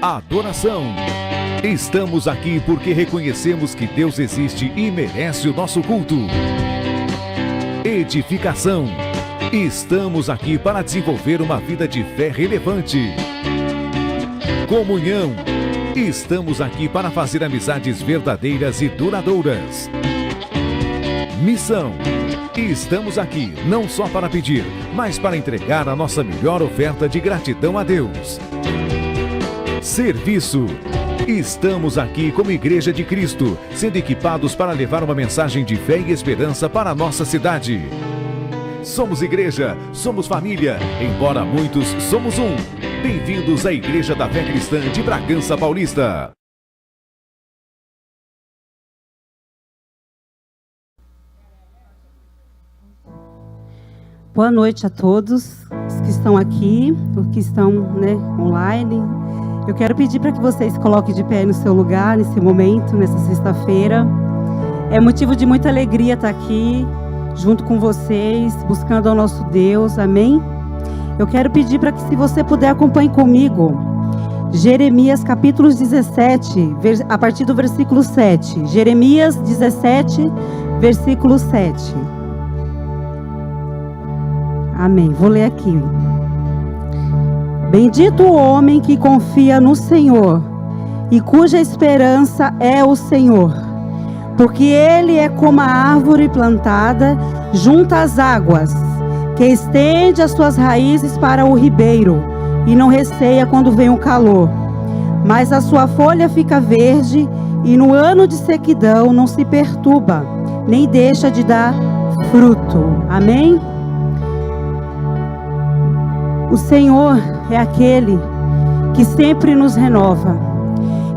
Adoração. Estamos aqui porque reconhecemos que Deus existe e merece o nosso culto. Edificação. Estamos aqui para desenvolver uma vida de fé relevante. Comunhão. Estamos aqui para fazer amizades verdadeiras e duradouras. Missão. Estamos aqui não só para pedir, mas para entregar a nossa melhor oferta de gratidão a Deus. Serviço. Estamos aqui como Igreja de Cristo, sendo equipados para levar uma mensagem de fé e esperança para a nossa cidade. Somos igreja, somos família, embora muitos somos um. Bem-vindos à Igreja da Fé Cristã de Bragança Paulista. Boa noite a todos os que estão aqui, os que estão online. Eu quero pedir para que vocês coloquem de pé no seu lugar, nesse momento, nessa sexta-feira. É motivo de muita alegria estar aqui, junto com vocês, buscando ao nosso Deus, amém? Eu quero pedir para que, se você puder, acompanhe comigo. Jeremias capítulo 17, a partir do versículo 7. Jeremias 17, versículo 7. Amém. Vou ler aqui. Bendito o homem que confia no Senhor e cuja esperança é o Senhor, porque ele é como a árvore plantada junto às águas, que estende as suas raízes para o ribeiro e não receia quando vem o calor. Mas a sua folha fica verde e no ano de sequidão não se perturba, nem deixa de dar fruto. Amém? O Senhor é aquele que sempre nos renova,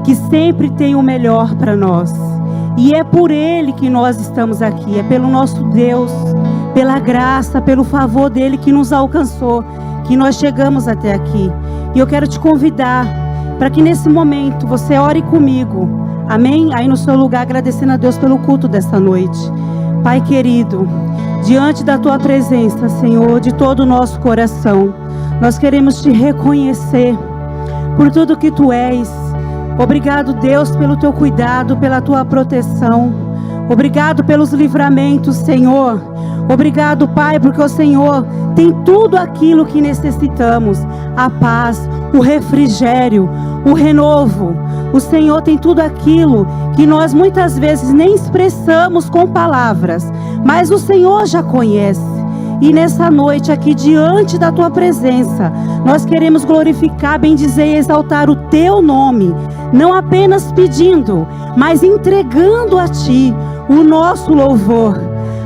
que sempre tem o melhor para nós. E é por Ele que nós estamos aqui, é pelo nosso Deus, pela graça, pelo favor dEle que nos alcançou, que nós chegamos até aqui. E eu quero te convidar para que nesse momento você ore comigo, amém? Aí no seu lugar, agradecendo a Deus pelo culto dessa noite. Pai querido, diante da Tua presença, Senhor, de todo o nosso coração, nós queremos te reconhecer por tudo que Tu és. Obrigado, Deus, pelo Teu cuidado, pela Tua proteção. Obrigado pelos livramentos, Senhor. Obrigado, Pai, porque o Senhor tem tudo aquilo que necessitamos. A paz, o refrigério, o renovo. O Senhor tem tudo aquilo que nós muitas vezes nem expressamos com palavras, mas o Senhor já conhece. E nessa noite aqui, diante da Tua presença, nós queremos glorificar, bendizer e exaltar o Teu nome. Não apenas pedindo, mas entregando a Ti o nosso louvor,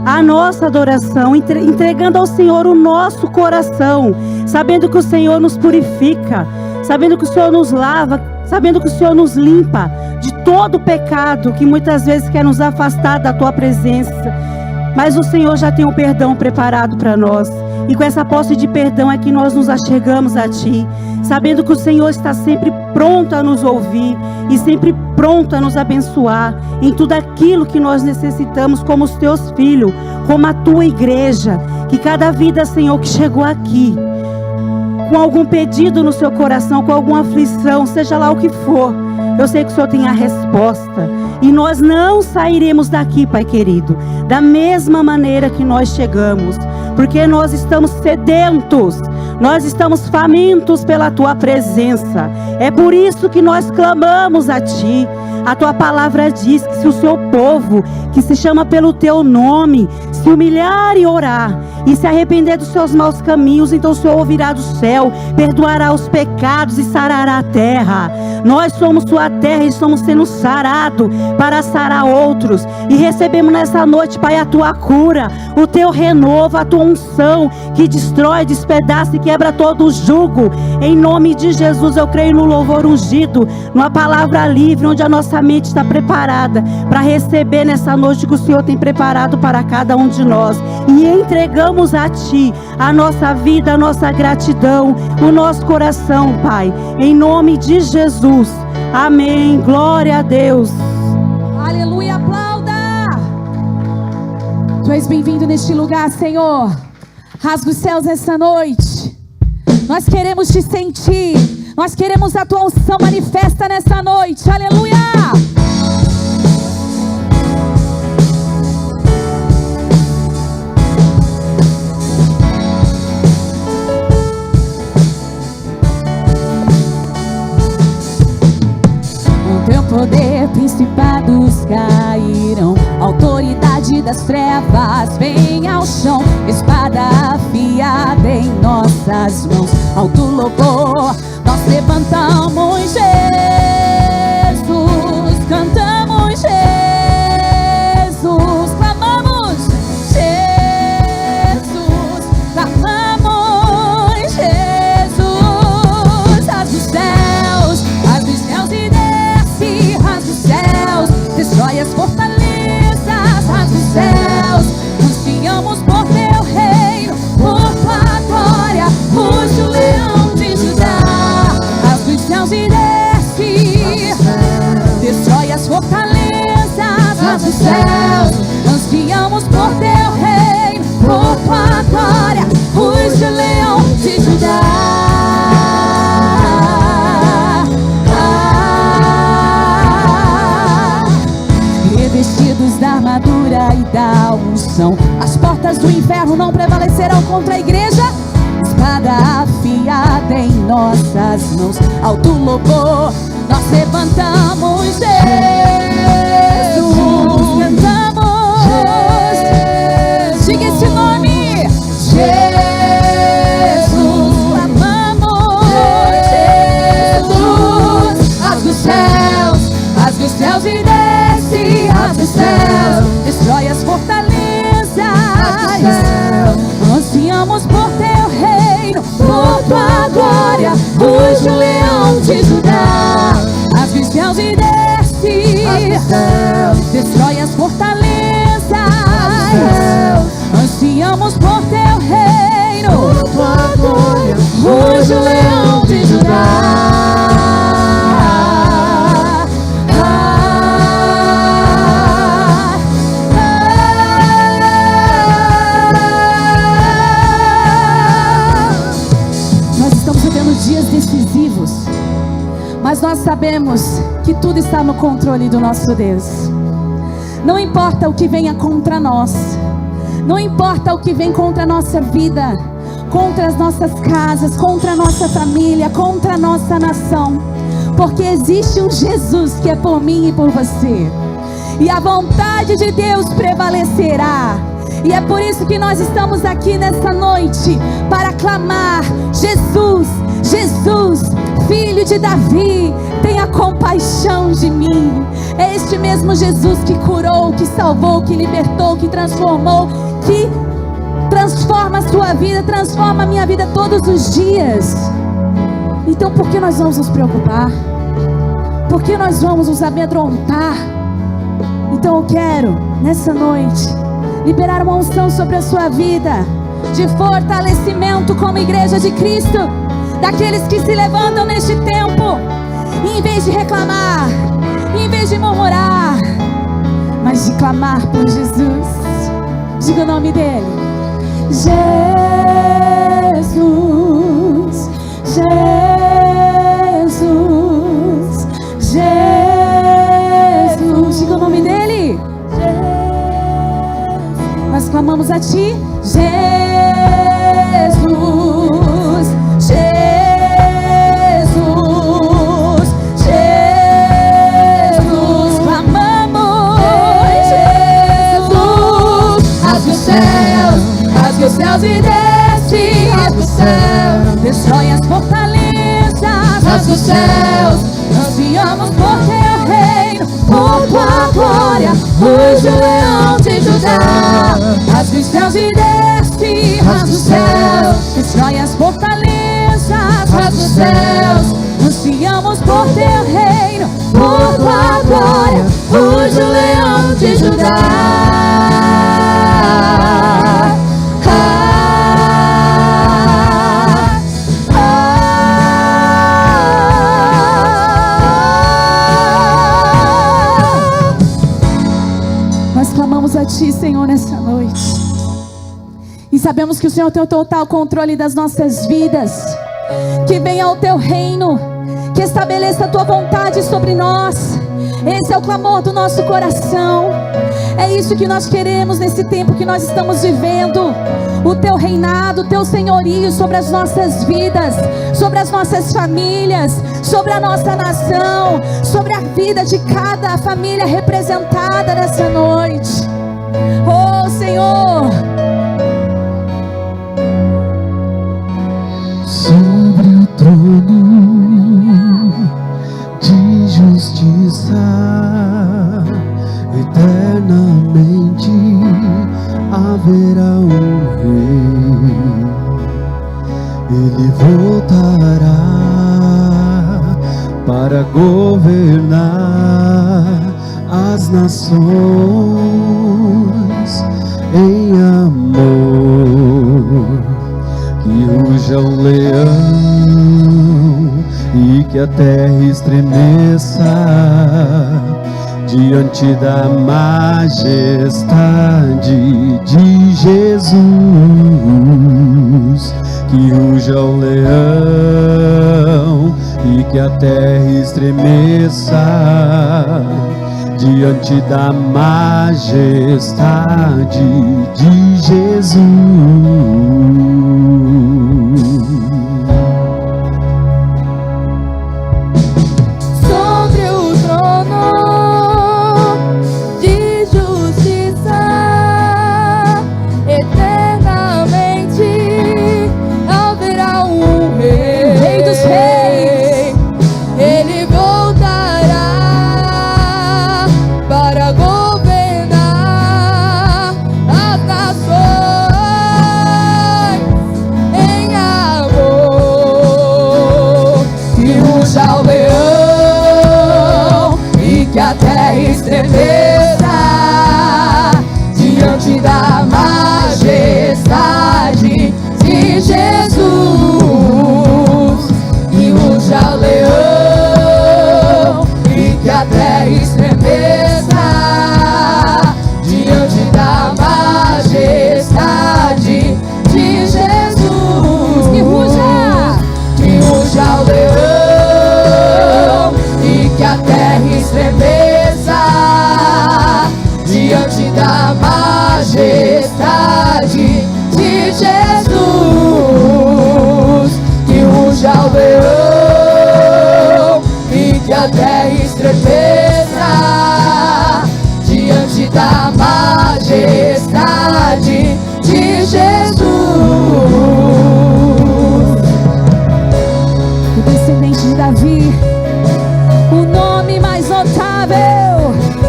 a nossa adoração, entregando ao Senhor o nosso coração, sabendo que o Senhor nos purifica, sabendo que o Senhor nos lava, sabendo que o Senhor nos limpa de todo o pecado que muitas vezes quer nos afastar da Tua presença. Mas o Senhor já tem um perdão preparado para nós. E com essa posse de perdão é que nós nos achegamos a Ti, sabendo que o Senhor está sempre pronto a nos ouvir e sempre pronto a nos abençoar em tudo aquilo que nós necessitamos como os Teus filhos, como a Tua igreja. Que cada vida, Senhor, que chegou aqui com algum pedido no seu coração, com alguma aflição, seja lá o que for, eu sei que o Senhor tem a resposta. E nós não sairemos daqui, Pai querido, da mesma maneira que nós chegamos, porque nós estamos sedentos, nós estamos famintos pela Tua presença. É por isso que nós clamamos a Ti. A Tua palavra diz que se o Seu povo, que se chama pelo Teu nome, se humilhar e orar e se arrepender dos seus maus caminhos, então o Senhor ouvirá do céu, perdoará os pecados e sarará a terra. Nós somos Sua terra e estamos sendo sarados para sarar outros. E recebemos nessa noite, Pai, a Tua cura, o Teu renovo, a Tua unção que destrói, despedaça e quebra todo o jugo. Em nome de Jesus, eu creio no louvor ungido, numa palavra livre, onde a nossa mente está preparada para receber nessa noite que o Senhor tem preparado para cada um de nós. E entregamos a Ti a nossa vida, a nossa gratidão, o nosso coração, Pai, em nome de Jesus. Amém. Glória a Deus. Aleluia, aplauda. Tu és bem-vindo neste lugar, Senhor. Rasga os céus essa noite. Nós queremos Te sentir. Nós queremos a tua unção manifesta nessa noite. Aleluia! Poder, principados caíram, autoridade das trevas vem ao chão, espada afiada em nossas mãos, alto louvor, nós levantamos Jesus, cantamos Jesus, clamamos Jesus, clamamos Jesus, rasga os céus e destrói as fortalezas, rasga os céus, ansiamos por teu reino, por tua glória, ruge o leão de Judá, rasga os céus e desce, destrói as fortalezas, rasga os céus, ansiamos por teu reino, por tua glória, ruge o leão de Judá. Vestidos da armadura e da unção, as portas do inferno não prevalecerão contra a igreja. Espada afiada em nossas mãos, alto louvor, nós levantamos Jesus, cantamos Jesus, diga esse nome, Jesus, clamamos Jesus, rasga os céus e desce, rasga os céus, destrói as fortalezas, ansiamos por teu reino, por tua glória, ruge o leão de Judá, rasga os céus e desce, destrói as fortalezas, ansiamos por teu reino, por tua glória, ruge o leão de Judá. Dias decisivos, mas nós sabemos que tudo está no controle do nosso Deus. Não importa o que venha contra nós, não importa o que vem contra a nossa vida, contra as nossas casas, contra a nossa família, contra a nossa nação, porque existe um Jesus que é por mim e por você, e a vontade de Deus prevalecerá. E é por isso que nós estamos aqui nessa noite, para clamar: Jesus, Jesus, Filho de Davi, tenha compaixão de mim. É este mesmo Jesus que curou, que salvou, que libertou, que transformou, que transforma a sua vida, transforma a minha vida todos os dias. Então por que nós vamos nos preocupar? Por que nós vamos nos amedrontar? Então eu quero, nessa noite, liberar uma unção sobre a sua vida, de fortalecimento como igreja de Cristo, daqueles que se levantam neste tempo, e em vez de reclamar, em vez de murmurar, mas de clamar por Jesus. Diga o nome dele: Jesus, Jesus, Jesus. Diga o nome dele. Nós clamamos a ti, Jesus, Jesus, Jesus. Clamamos, Jesus. Rasga os céus e desce, rasga os céus, destrói as fortalezas, rasga os céus, ansiamos por teu reino, por tua glória, ruge o leão de Judá. Rasga os céus e desce, rasga os céus, destrói as fortalezas, rasga os céus, ansiamos por teu reino, por tua glória, ruge o leão de Judá. Nós clamamos a ti, Senhor, nessa noite, e sabemos que o Senhor tem o total controle das nossas vidas. Que venha o teu reino, que estabeleça a tua vontade sobre nós. Esse é o clamor do nosso coração. É isso que nós queremos nesse tempo que nós estamos vivendo. O teu reinado, o teu senhorio sobre as nossas vidas, sobre as nossas famílias, sobre a nossa nação, sobre a vida de cada família representada nessa noite. Oh, Senhor. Sobre o trono de justiça, eternamente haverá um rei. Ele voltará para governar as nações em amor. Que ruja o leão e que a terra estremeça diante da majestade de Jesus. Que ruja o leão e que a terra estremeça diante da majestade de Jesus. Sobre o trono de justiça, eternamente haverá um rei. Rei dos reis. Ele voltará para governar as nações em amor. Que ruja o leão e que a terra estremeça diante da majestade de Jesus. Que ruja o leão e que a terra estremeça diante da majestade de Jesus. Que ruja o leão e que a terra estremeça diante da majestade de Jesus. Que ruja o leão e que a terra estremeça diante da majestade de Jesus. O descendente de Davi, o nome mais notável.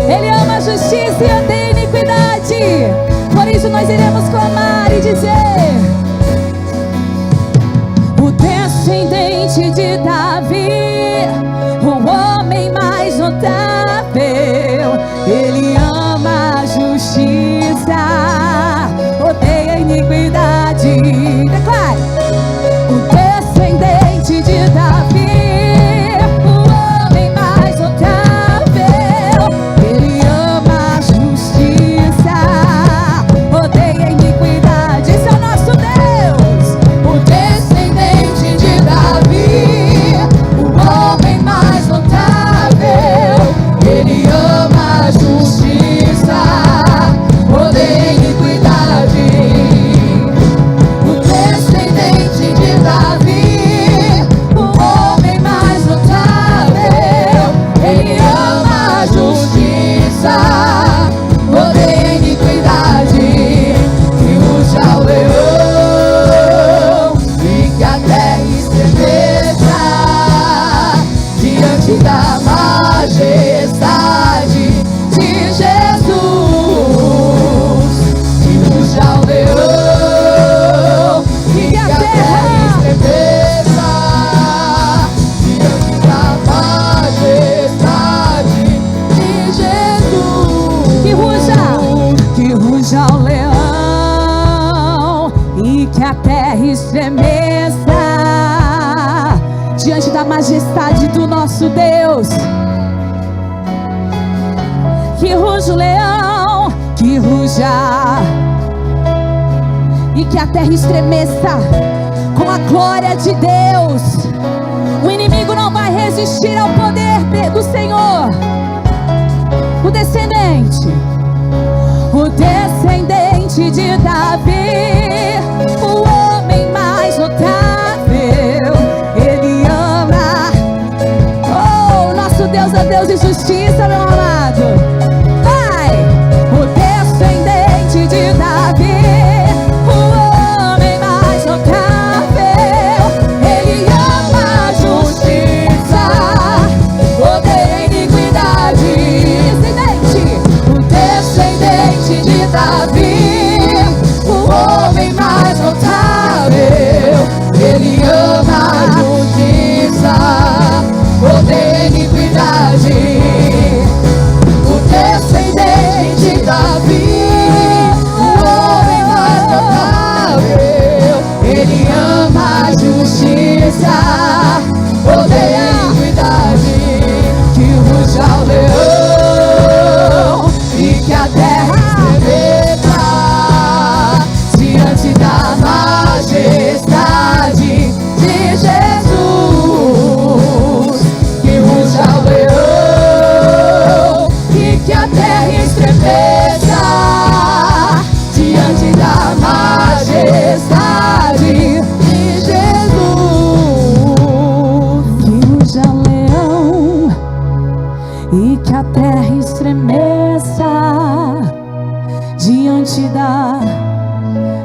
Ele ama a justiça e odeia a iniquidade. Por isso nós iremos clamar e dizer: o descendente de Davi, o homem mais notável. Ele ama a justiça, odeia a iniquidade. Declare: o descendente de Davi, o homem mais notável. Ele ama a justiça, odeia a iniquidade. Esse é o nosso Deus. O descendente de Davi, o homem mais notável. Ele ama a justiça, odeia a iniquidade. O descendente de Davi, o homem mais notável. Ele ama a justiça, odeia a iniquidade. Que ruja o leão e que a terra estremeça diante da majestade de Jesus. Que ruja o leão e que a terra estremeça diante da majestade de Jesus. Que ruja o leão e que a terra estremeça diante da majestade do nosso Deus. Que ruja o leão, que ruja, e que a terra estremeça com a glória de Deus. O inimigo não vai resistir ao poder do Senhor. O descendente de Davi, o homem mais notável, ele ama. Oh, nosso Deus é Deus de justiça, meu amado. Vai! O descendente de Davi, o homem mais notável, ele ama a justiça, odeia a iniquidade. O descendente de Davi, o homem mais notável, ele ama a justiça, odeia a iniquidade. O descendente de Davi, o homem mais notável, ele ama a justiça, odeia a iniquidade. Que ruja o leão e que a terra estremeça diante da majestade de Jesus. Que ruja o leão e que a terra estremeça diante da majestade de Jesus. Que ruja o leão e que a terra estremeça diante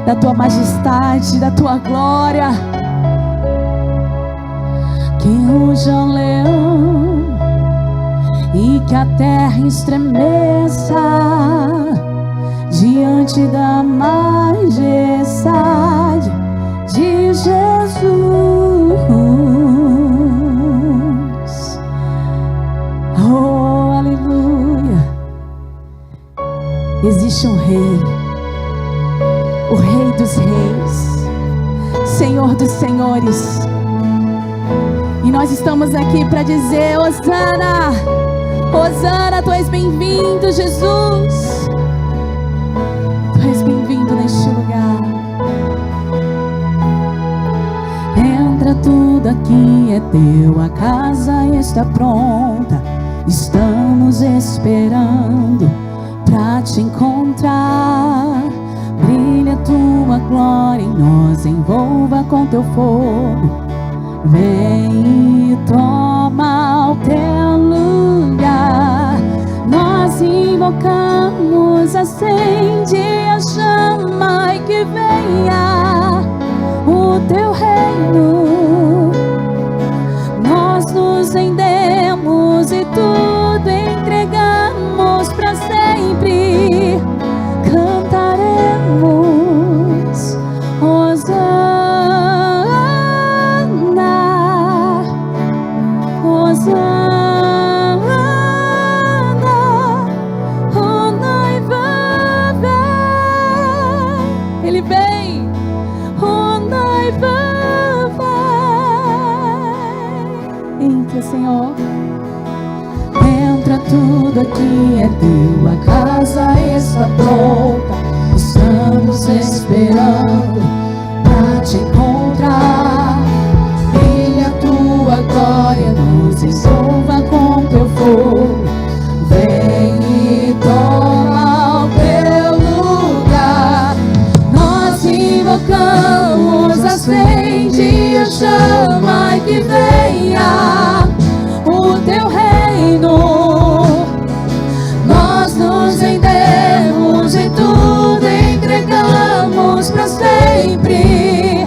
da tua majestade, da tua glória. Que ruja o leão e que a terra estremeça diante da majestade de Jesus. Oh, aleluia. Existe um rei, o Rei dos Reis, Senhor dos Senhores, e nós estamos aqui para dizer: Hosana, Hosana, tu és bem-vindo, Jesus, tu és bem-vindo neste lugar. Entra, tudo aqui é teu, a casa está pronta, estamos esperando pra te encontrar. Brilha tua glória em nós, envolva com teu fogo. Vem e toma o teu lugar. Nós invocamos, acende a chama e que venha o teu reino. Nós nos rendemos e tudo entregamos pra sempre. Cantaremos Hosana, Hosana, o noivo vai, ele vem, o noivo vai. Entra, Senhor. Entra, tudo aqui é teu, a casa está pronta, estamos esperando pra te encontrar. Brilha tua glória, nos envolva com teu fogo. Vem e toma o teu lugar. Nós invocamos, acende a chama e que venha o teu reino. Nós nos rendemos e tudo entregamos pra sempre.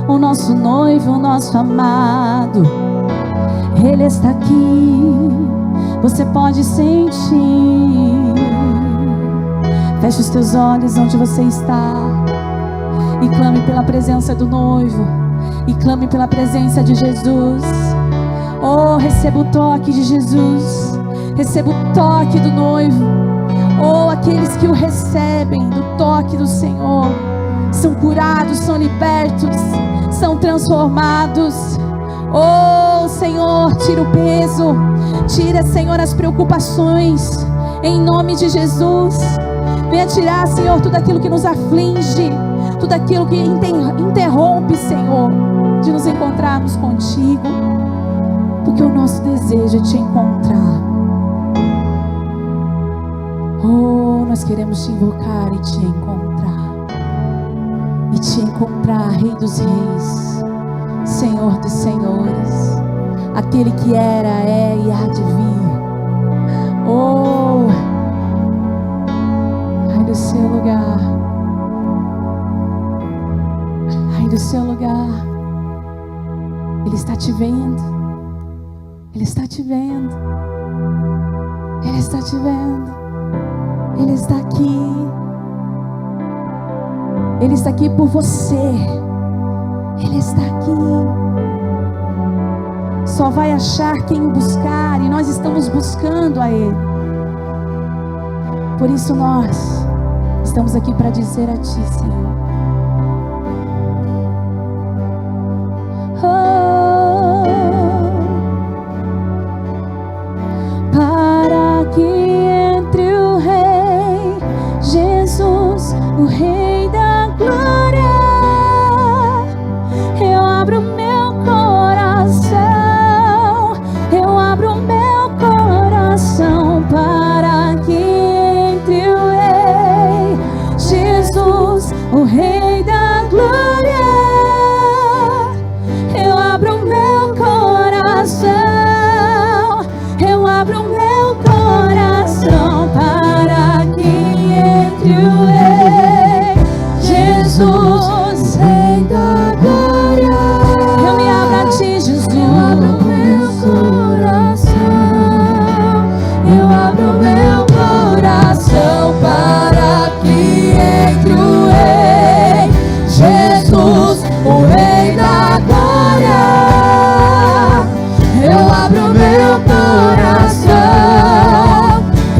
o nosso noivo, o nosso amado. Ele está aqui, você pode sentir. Feche os teus olhos onde você está e clame pela presença do noivo, e clame pela presença de Jesus. Oh, receba o toque de Jesus, receba o toque do noivo. Oh, aqueles que o recebem do toque do Senhor são curados, são libertos, são transformados. Oh, Senhor, tira o peso, tira, Senhor, as preocupações, em nome de Jesus. Venha tirar, Senhor, tudo aquilo que nos aflige, tudo aquilo que interrompe, Senhor, de nos encontrarmos contigo, porque o nosso desejo é te encontrar. Oh, nós queremos te invocar e te encontrar, Rei dos Reis, Senhor dos Senhores, aquele que era, é e há de vir. Oh, ai do seu lugar, ai do seu lugar. Ele está te vendo, Ele está te vendo, Ele está te vendo. Ele está aqui. Ele está aqui por você. Ele está aqui. Só vai achar quem o buscar, e nós estamos buscando a Ele. Por isso nós estamos aqui para dizer a Ti, Senhor: para que entre o Rei Jesus, o Rei da glória, eu abro meu coração, eu abro meu coração, para que entre o Rei Jesus, o Rei da glória, eu abro meu coração, eu abro meu coração, para que entre o Rei Jesus, Rei da glória, eu me abro a Ti, Jesus. Eu abro meu coração, eu abro meu coração, para que entre o Rei Jesus, o Rei da glória, eu abro meu coração,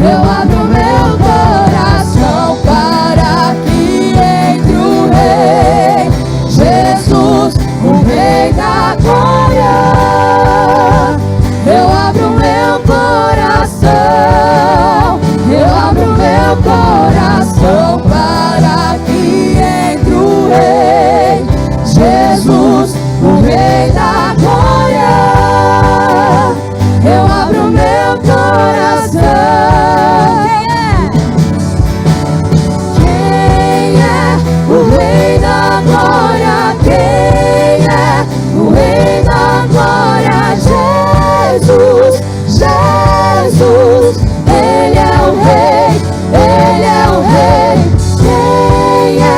eu abro meu coração, para que entre o Rei Jesus, o Rei da glória, eu abro meu coração, eu abro meu coração, para que entre o Rei Jesus, o Rei da glória, eu abro meu coração. Quem é o Rei da glória? Quem é o Rei da glória? Jesus, Jesus, Ele é o Rei, Ele é o Rei. Quem é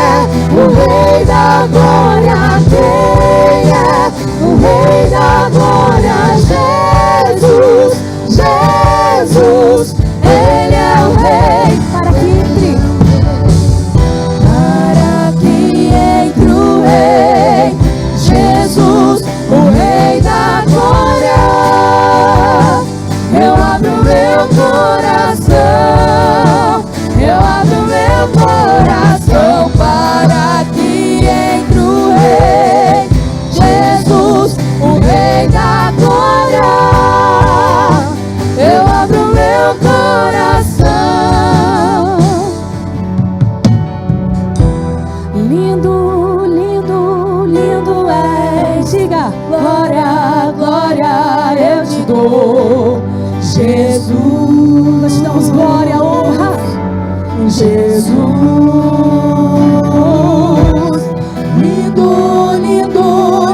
o Rei da glória? Quem é o Rei da glória? Jesus, Jesus, Ele é o Rei. Para que entre o Rei Jesus, o Rei da glória, eu abro meu coração, eu abro meu coração, para que entre o Rei Jesus, o Rei da glória, eu abro meu coração. Lindo, lindo, lindo és. Diga: glória, glória eu te dou, Jesus. Nós te damos glória, honra, Jesus. Lindo, lindo,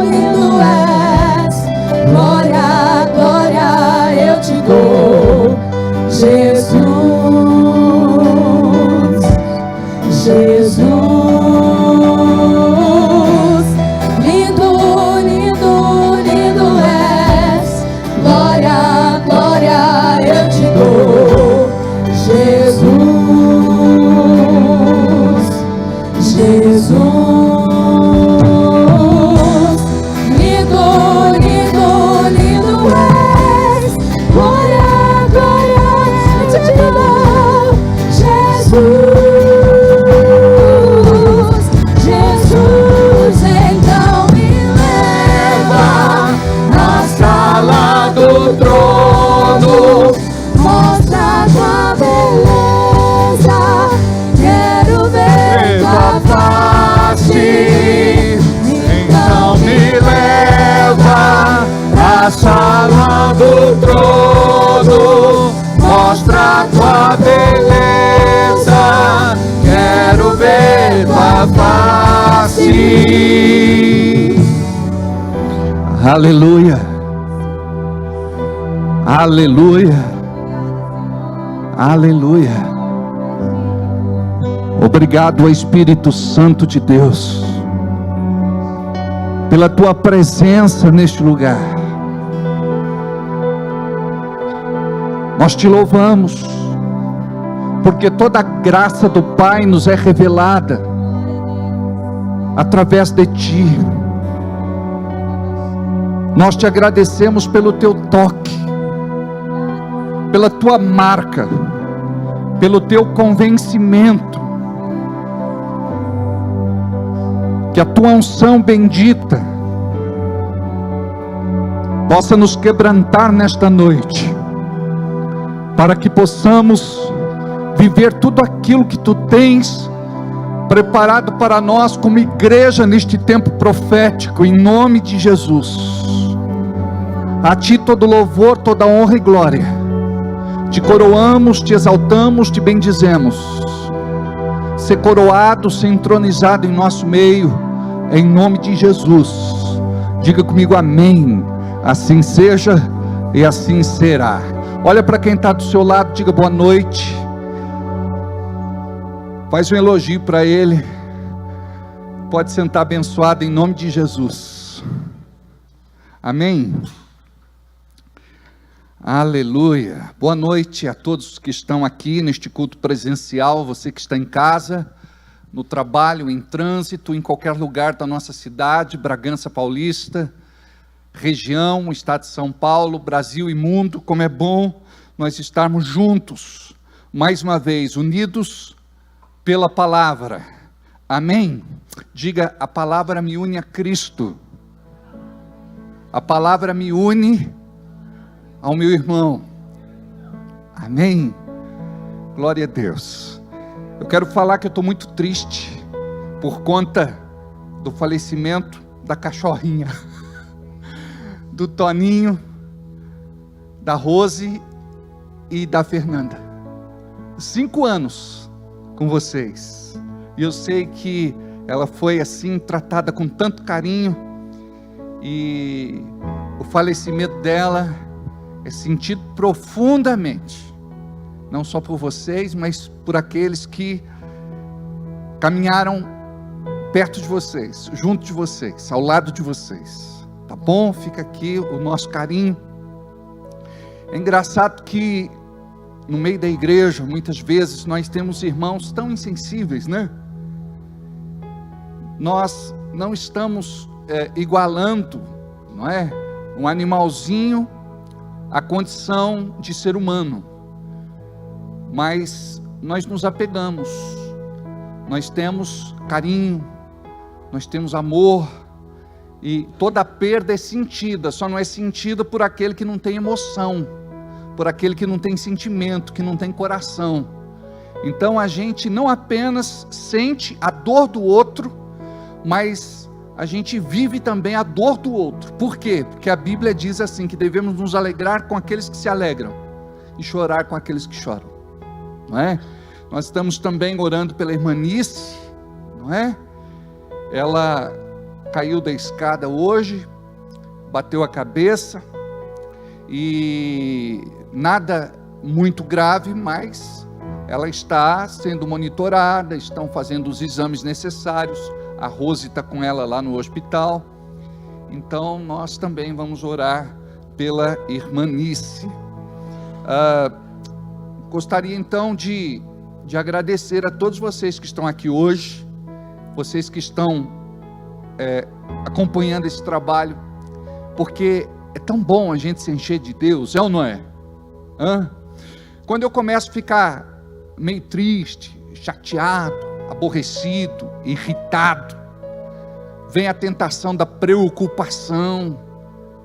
lindo és. Glória, glória eu te dou, Jesus, Jesus. Lindo, teu trono, mostra a tua beleza, quero ver tua face. Aleluia, aleluia, aleluia. Obrigado, Espírito Santo de Deus, pela tua presença neste lugar. Nós te louvamos, porque toda a graça do Pai nos é revelada através de ti. Nós te agradecemos pelo teu toque, pela tua marca, pelo teu convencimento, que a tua unção bendita possa nos quebrantar nesta noite, para que possamos viver tudo aquilo que tu tens preparado para nós como igreja neste tempo profético, em nome de Jesus. A ti todo louvor, toda honra e glória. Te coroamos, te exaltamos, te bendizemos. Ser coroado, ser entronizado em nosso meio, em nome de Jesus. Diga comigo amém. Assim seja e assim será. Olha para quem está do seu lado, diga boa noite. Faz um elogio para ele. Pode sentar abençoado em nome de Jesus. Amém. Aleluia. Boa noite a todos que estão aqui neste culto presencial, você que está em casa, no trabalho, em trânsito, em qualquer lugar da nossa cidade, Bragança Paulista, região, estado de São Paulo, Brasil e mundo. Como é bom nós estarmos juntos, mais uma vez, unidos pela palavra. Amém? Diga, a palavra me une a Cristo. A palavra me une ao meu irmão. Amém? Glória a Deus. Eu quero falar que eu estou muito triste por conta do falecimento da cachorrinha, do Toninho, da Rose e da Fernanda. 5 anos com vocês, e eu sei que ela foi assim tratada com tanto carinho, e o falecimento dela é sentido profundamente, não só por vocês, mas por aqueles que caminharam perto de vocês, junto de vocês, ao lado de vocês, tá bom? Fica aqui o nosso carinho. É engraçado que no meio da igreja, muitas vezes, nós temos irmãos tão insensíveis, né? Nós não estamos igualando, não é? Um animalzinho à condição de ser humano, mas nós nos apegamos, nós temos carinho, nós temos amor, e toda perda é sentida, só não é sentida por aquele que não tem emoção, por aquele que não tem sentimento, que não tem coração. Então a gente não apenas sente a dor do outro, mas a gente vive também a dor do outro. Por quê? Porque a Bíblia diz assim, que devemos nos alegrar com aqueles que se alegram e chorar com aqueles que choram, não é? Nós estamos também orando pela irmã Nice, não é? Ela caiu da escada hoje, bateu a cabeça, e nada muito grave, mas ela está sendo monitorada, estão fazendo os exames necessários. A Rose está com ela lá no hospital, então nós também vamos orar pela irmã Nice. Gostaria então de agradecer a todos vocês que estão aqui hoje, vocês que estão acompanhando esse trabalho, porque é tão bom a gente se encher de Deus, é ou não é? Quando eu começo a ficar meio triste, chateado, aborrecido, irritado, vem a tentação da preocupação,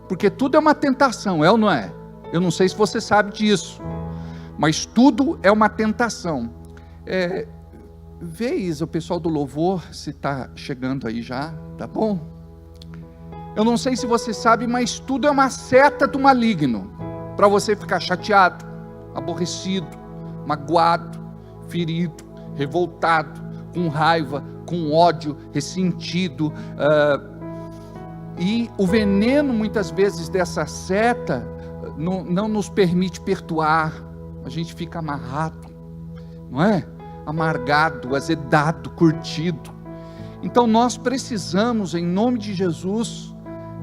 porque tudo é uma tentação, é ou não é? Eu não sei se você sabe disso, mas tudo é uma tentação. Vê, Isa, o pessoal do louvor, se está chegando aí já, tá bom? Eu não sei se você sabe, mas tudo é uma seta do maligno. para você ficar chateado, aborrecido, magoado, ferido, revoltado, com raiva, com ódio, ressentido. E o veneno, muitas vezes, dessa seta não nos permite perdoar. A gente fica amarrado, não é? Amargado, azedado, curtido. Então nós precisamos, em nome de Jesus,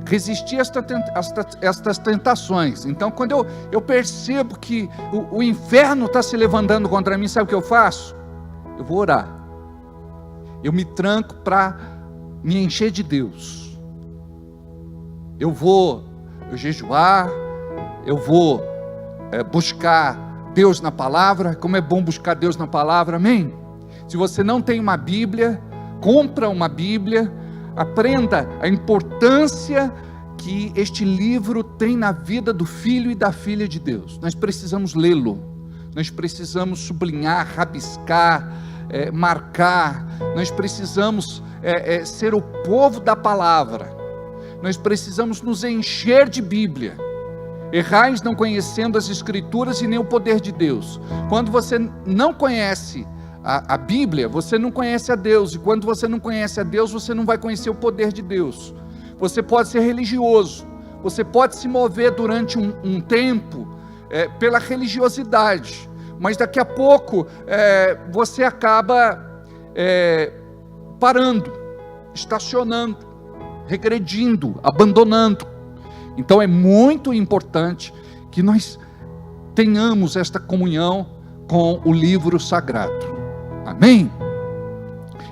resistir a estas tentações. Então, quando eu percebo que o inferno está se levantando contra mim, sabe o que eu faço? Eu vou orar. Eu me tranco para me encher de Deus. Eu vou jejuar, eu vou buscar Deus na palavra. Como é bom buscar Deus na palavra, amém? Se você não tem uma Bíblia, compra uma Bíblia, aprenda a importância que este livro tem na vida do filho e da filha de Deus. Nós precisamos lê-lo, nós precisamos sublinhar, rabiscar, marcar, nós precisamos ser o povo da palavra, nós precisamos nos encher de Bíblia. Errais não conhecendo as Escrituras e nem o poder de Deus. Quando você não conhece a Bíblia, você não conhece a Deus, e quando você não conhece a Deus, você não vai conhecer o poder de Deus. Você pode ser religioso, você pode se mover durante um tempo pela religiosidade, mas daqui a pouco você acaba parando, estacionando, regredindo, abandonando. Então é muito importante que nós tenhamos esta comunhão com o livro sagrado. Amém?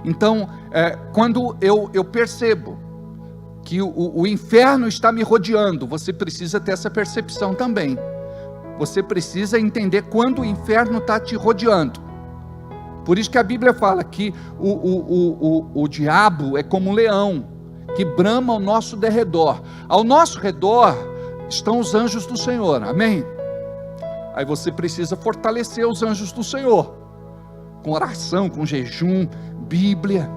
Então, quando eu percebo que o inferno está me rodeando, você precisa ter essa percepção também. Você precisa entender quando o inferno está te rodeando. Por isso que a Bíblia fala que o diabo é como um leão, que brama ao nosso derredor. Ao nosso redor estão os anjos do Senhor, amém? Aí você precisa fortalecer os anjos do Senhor, com oração, com jejum, Bíblia.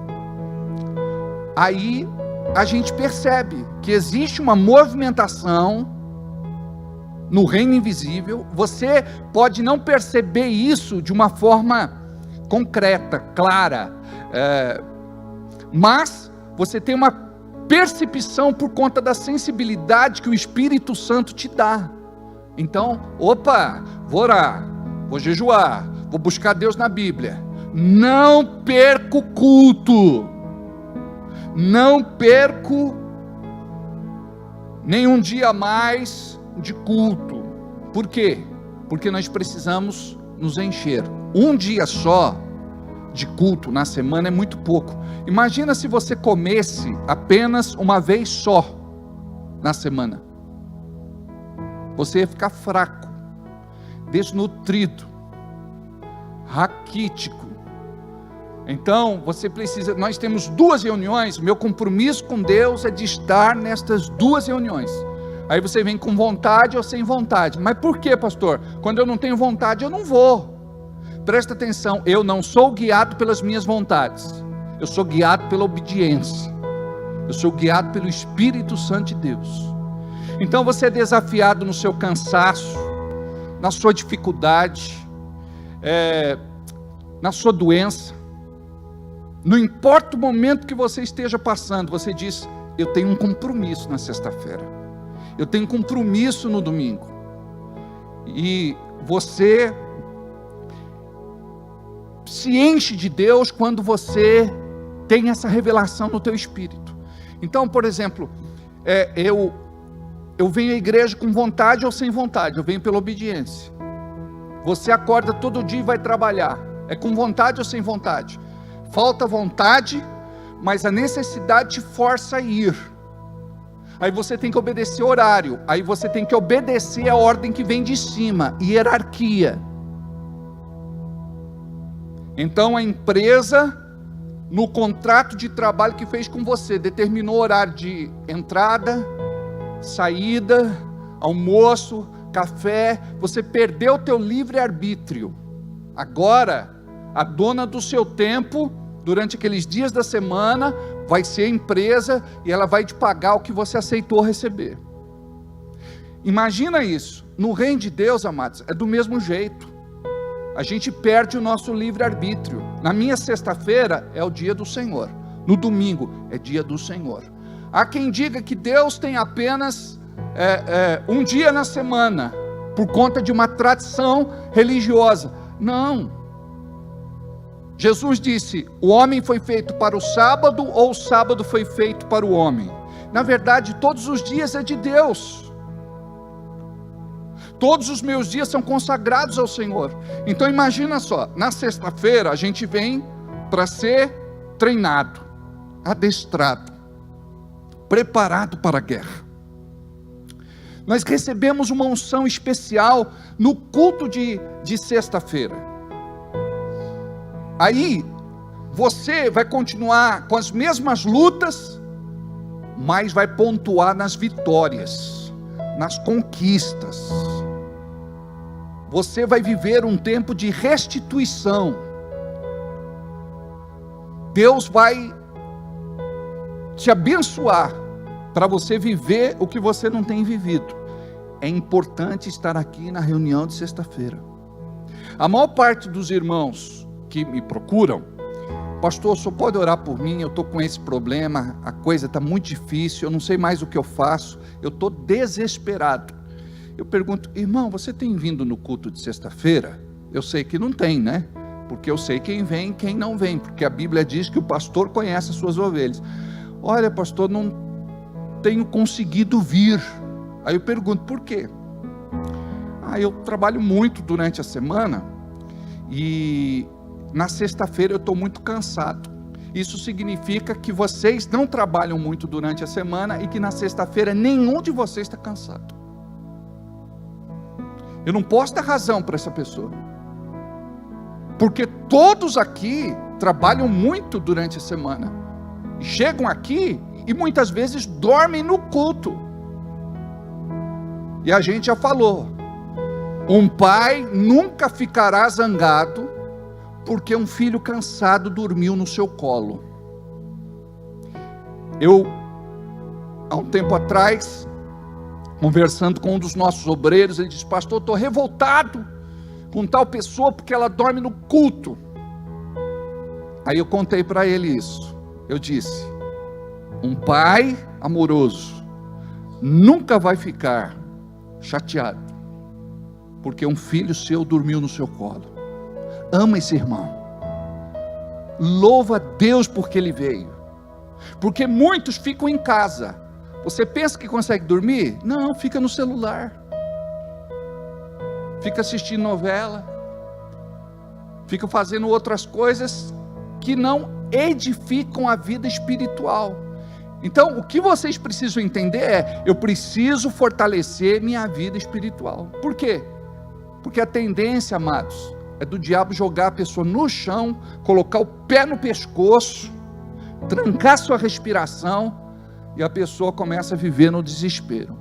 Aí a gente percebe que existe uma movimentação no reino invisível. Você pode não perceber isso de uma forma concreta, clara, mas você tem uma percepção por conta da sensibilidade que o Espírito Santo te dá. Então, vou orar, vou jejuar, vou buscar Deus na Bíblia. Não perco o culto, não perco nenhum dia mais de culto. Por quê? Porque nós precisamos nos encher. Um dia só de culto na semana é muito pouco. Imagina se você comesse apenas uma vez só na semana. Você ia ficar fraco, desnutrido, raquítico. Então você precisa, nós temos 2 reuniões, meu compromisso com Deus é de estar nestas 2 reuniões. Aí você vem com vontade ou sem vontade. Mas por que, pastor? Quando eu não tenho vontade, eu não vou. Presta atenção, eu não sou guiado pelas minhas vontades, eu sou guiado pela obediência, eu sou guiado pelo Espírito Santo de Deus. Então você é desafiado no seu cansaço, na sua dificuldade, na sua doença. Não importa o momento que você esteja passando, você diz: eu tenho um compromisso na sexta-feira, eu tenho um compromisso no domingo. E você se enche de Deus quando você tem essa revelação no teu espírito. Então, por exemplo, eu venho à igreja com vontade ou sem vontade, eu venho pela obediência. Você acorda todo dia e vai trabalhar, é com vontade ou sem vontade? Falta vontade, mas a necessidade te força a ir. Aí você tem que obedecer o horário, aí você tem que obedecer a ordem que vem de cima, hierarquia. Então a empresa, no contrato de trabalho que fez com você, determinou o horário de entrada, saída, almoço, café. Você perdeu o teu livre-arbítrio. Agora, a dona do seu tempo, durante aqueles dias da semana, vai ser a empresa, e ela vai te pagar o que você aceitou receber. Imagina isso. no reino de Deus, amados, é do mesmo jeito. A gente perde o nosso livre-arbítrio. Na minha sexta-feira é o dia do Senhor. No domingo é dia do Senhor. Há quem diga que Deus tem apenas um dia na semana, por conta de uma tradição religiosa. Não. Jesus disse: o homem foi feito para o sábado, ou o sábado foi feito para o homem? Na verdade, todos os dias é de Deus. Todos os meus dias são consagrados ao Senhor. Então imagina só, na sexta-feira a gente vem para ser treinado, adestrado, preparado para a guerra. Nós recebemos uma unção especial no culto de sexta-feira. Aí, você vai continuar com as mesmas lutas, mas vai pontuar nas vitórias, nas conquistas. Você vai viver um tempo de restituição. Deus vai te abençoar para você viver o que você não tem vivido. É importante estar aqui na reunião de sexta-feira. A maior parte dos irmãos que me procuram: pastor, só pode orar por mim, eu estou com esse problema, a coisa está muito difícil, eu não sei mais o que eu faço, eu estou desesperado. Eu pergunto: irmão, você tem vindo no culto de sexta-feira? Eu sei que não tem, né? Porque eu sei quem vem e quem não vem, porque a Bíblia diz que o pastor conhece as suas ovelhas. Olha, pastor, não tenho conseguido vir. Aí eu pergunto: por quê? Eu trabalho muito durante a semana e na sexta-feira eu estou muito cansado. Isso significa que vocês não trabalham muito durante a semana e que na sexta-feira nenhum de vocês está cansado. Eu não posso dar razão para essa pessoa, porque todos aqui trabalham muito durante a semana, chegam aqui e muitas vezes dormem no culto. E a gente já falou, um pai nunca ficará zangado porque um filho cansado dormiu no seu colo. Eu, há um tempo atrás, conversando com um dos nossos obreiros, ele disse: pastor, estou revoltado com tal pessoa porque ela dorme no culto. Aí eu contei para ele isso. Eu disse: um pai amoroso nunca vai ficar chateado porque um filho seu dormiu no seu colo. Ama esse irmão, louva a Deus porque ele veio, porque muitos ficam em casa. Você pensa que consegue dormir? Não, fica no celular, fica assistindo novela, fica fazendo outras coisas que não edificam a vida espiritual. Então, o que vocês precisam entender é: eu preciso fortalecer minha vida espiritual. Por quê? Porque a tendência, amados, é do diabo jogar a pessoa no chão, colocar o pé no pescoço, trancar sua respiração, e a pessoa começa a viver no desespero.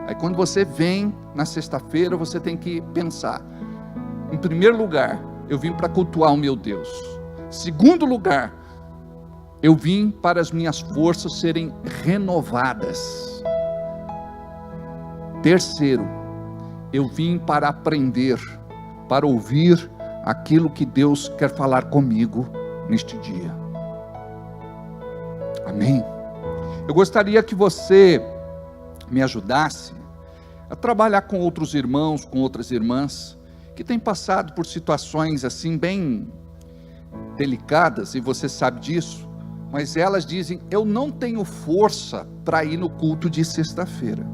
Aí quando você vem na sexta-feira, você tem que pensar: em primeiro lugar, eu vim para cultuar o meu Deus. Segundo lugar, eu vim para as minhas forças serem renovadas. Terceiro, eu vim para aprender, para ouvir aquilo que Deus quer falar comigo neste dia. Amém? Eu gostaria que você me ajudasse a trabalhar com outros irmãos, com outras irmãs, que têm passado por situações assim bem delicadas, e você sabe disso, mas elas dizem: eu não tenho força para ir no culto de sexta-feira.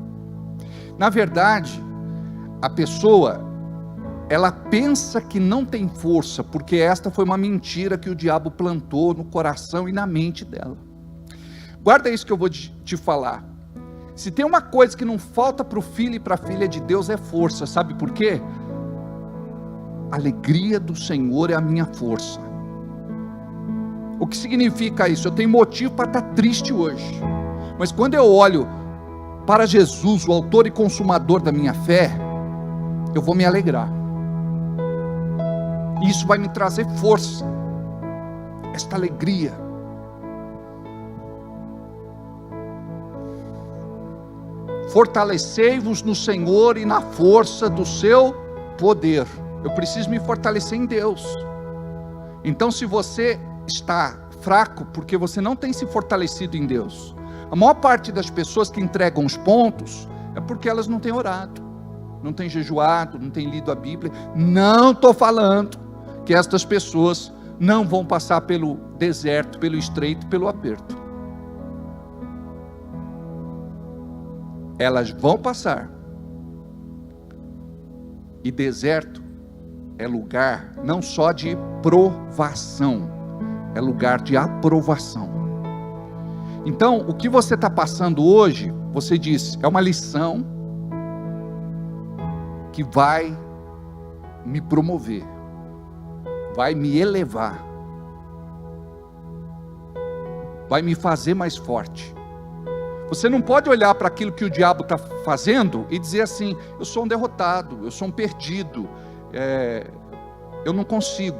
Na verdade, a pessoa, ela pensa que não tem força, porque esta foi uma mentira que o diabo plantou no coração e na mente dela. Guarda isso que eu vou te falar. Se tem uma coisa que não falta para o filho e para a filha de Deus, é força. Sabe por quê? A alegria do Senhor é a minha força. O que significa isso? Eu tenho motivo para estar triste hoje, mas quando eu olho para Jesus, o autor e consumador da minha fé, eu vou me alegrar. Isso vai me trazer força, esta alegria. fortalecei-vos no Senhor e na força do seu poder. Eu preciso me fortalecer em Deus. Então, se você está fraco, porque você não tem se fortalecido em Deus, a maior parte das pessoas que entregam os pontos, é porque elas não têm orado, não têm jejuado, não têm lido a Bíblia. Não estou falando que estas pessoas não vão passar pelo deserto, pelo estreito, pelo aperto. Elas vão passar. E deserto é lugar não só de provação, é lugar de aprovação. Então, o que você está passando hoje, você diz, é uma lição que vai me promover, vai me elevar, vai me fazer mais forte. Você não pode olhar para aquilo que o diabo está fazendo e dizer assim, eu sou um derrotado, eu sou um perdido, eu não consigo.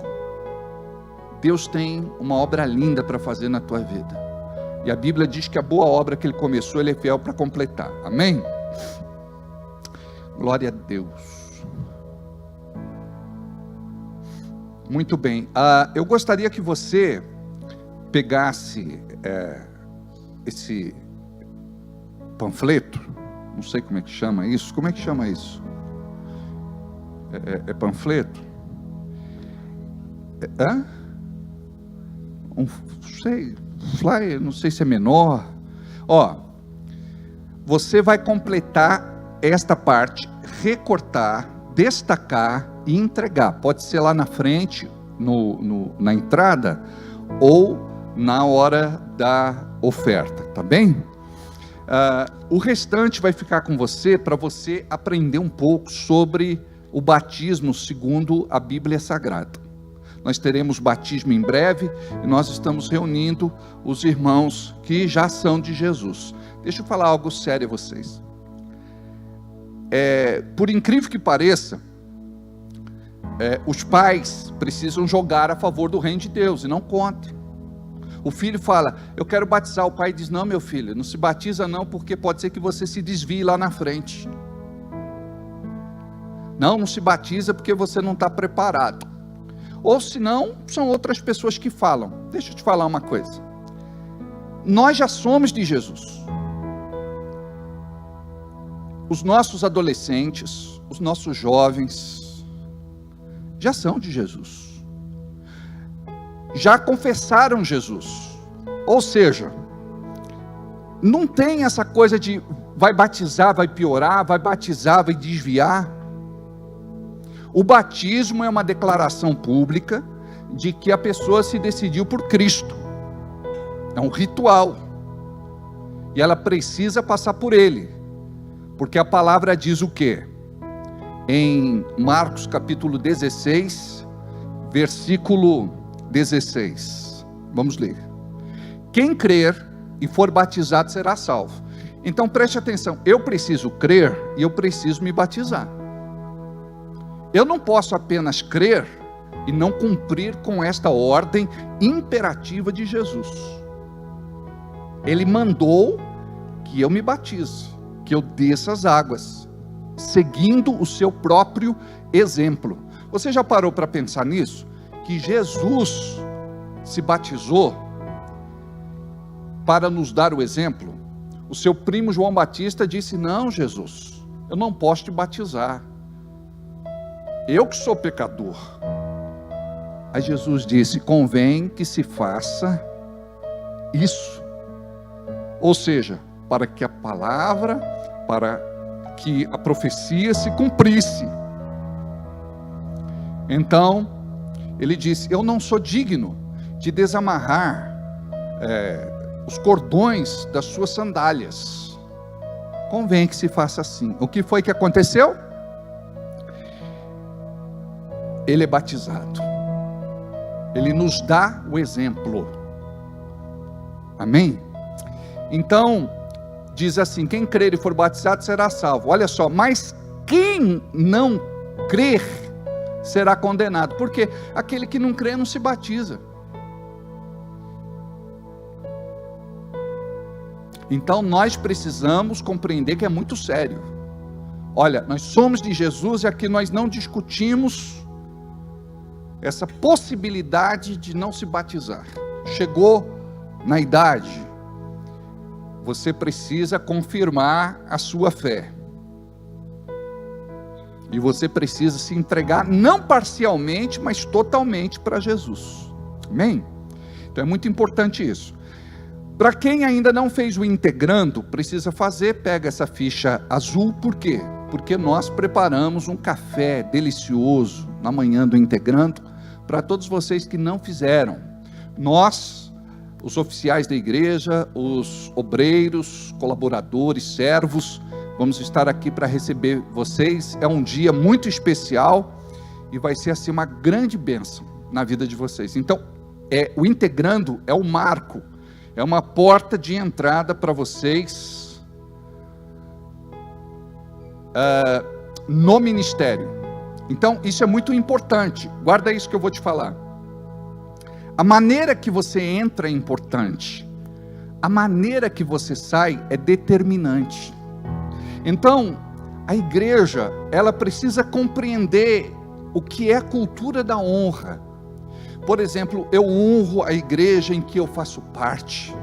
Deus tem uma obra linda para fazer na tua vida, e a Bíblia diz que a boa obra que Ele começou, Ele é fiel para completar, amém? Glória a Deus. Muito bem, eu gostaria que você pegasse esse panfleto, não sei como é que chama isso, é panfleto? Flyer, não sei se é menor. Você vai completar esta parte, recortar, destacar e entregar. Pode ser lá na frente, na entrada, ou na hora da oferta, tá bem? O restante vai ficar com você, para você aprender um pouco sobre o batismo segundo a Bíblia Sagrada. Nós teremos batismo em breve, e nós estamos reunindo os irmãos que já são de Jesus. Deixa eu falar algo sério a vocês. Por incrível que pareça, os pais precisam jogar a favor do reino de Deus, e não contra. O filho fala, eu quero batizar. O pai diz, não, meu filho, não se batiza não, porque pode ser que você se desvie lá na frente. Não se batiza porque você não está preparado. Ou se não, são outras pessoas que falam. Deixa eu te falar uma coisa. Nós já somos de Jesus. Os nossos adolescentes, os nossos jovens, já são de Jesus. Já confessaram Jesus. Ou seja, não tem essa coisa de vai batizar, vai piorar, vai batizar, vai desviar. O batismo é uma declaração pública de que a pessoa se decidiu por Cristo. É um ritual. E ela precisa passar por ele. Porque a palavra diz o quê? Em Marcos capítulo 16, versículo 16. Vamos ler. Quem crer e for batizado será salvo. Então preste atenção, eu preciso crer e eu preciso me batizar. Eu não posso apenas crer e não cumprir com esta ordem imperativa de Jesus. Ele mandou que eu me batize, que eu desça as águas, seguindo o seu próprio exemplo. Você já parou para pensar nisso? Que Jesus se batizou para nos dar o exemplo. O seu primo João Batista disse, não, Jesus, eu não posso te batizar, eu que sou pecador. Aí Jesus disse, convém que se faça isso, ou seja, para que a palavra, para que a profecia se cumprisse. Então, ele disse, eu não sou digno de desamarrar os cordões das suas sandálias. Convém que se faça assim. O que foi que aconteceu? Ele é batizado. Ele nos dá o exemplo. Amém? Então, diz assim, quem crer e for batizado será salvo. Olha só, mas quem não crer será condenado. Porque aquele que não crê não se batiza. Então nós precisamos compreender que é muito sério. Olha, nós somos de Jesus e aqui nós não discutimos essa possibilidade de não se batizar. Chegou na idade, você precisa confirmar a sua fé. E você precisa se entregar, não parcialmente, mas totalmente para Jesus. Amém? Então é muito importante isso. Para quem ainda não fez o integrando, precisa fazer, pega essa ficha azul, por quê? Porque nós preparamos um café delicioso na manhã do integrando, para todos vocês que não fizeram. Nós, os oficiais da igreja, os obreiros, colaboradores, servos, vamos estar aqui para receber vocês. É um dia muito especial e vai ser assim uma grande bênção na vida de vocês. Então, o integrando é o marco, é uma porta de entrada para vocês no ministério. Então, isso é muito importante. Guarda isso que eu vou te falar. A maneira que você entra é importante. A maneira que você sai é determinante. Então, a igreja, ela precisa compreender o que é a cultura da honra. Por exemplo, eu honro a igreja em que eu faço parte.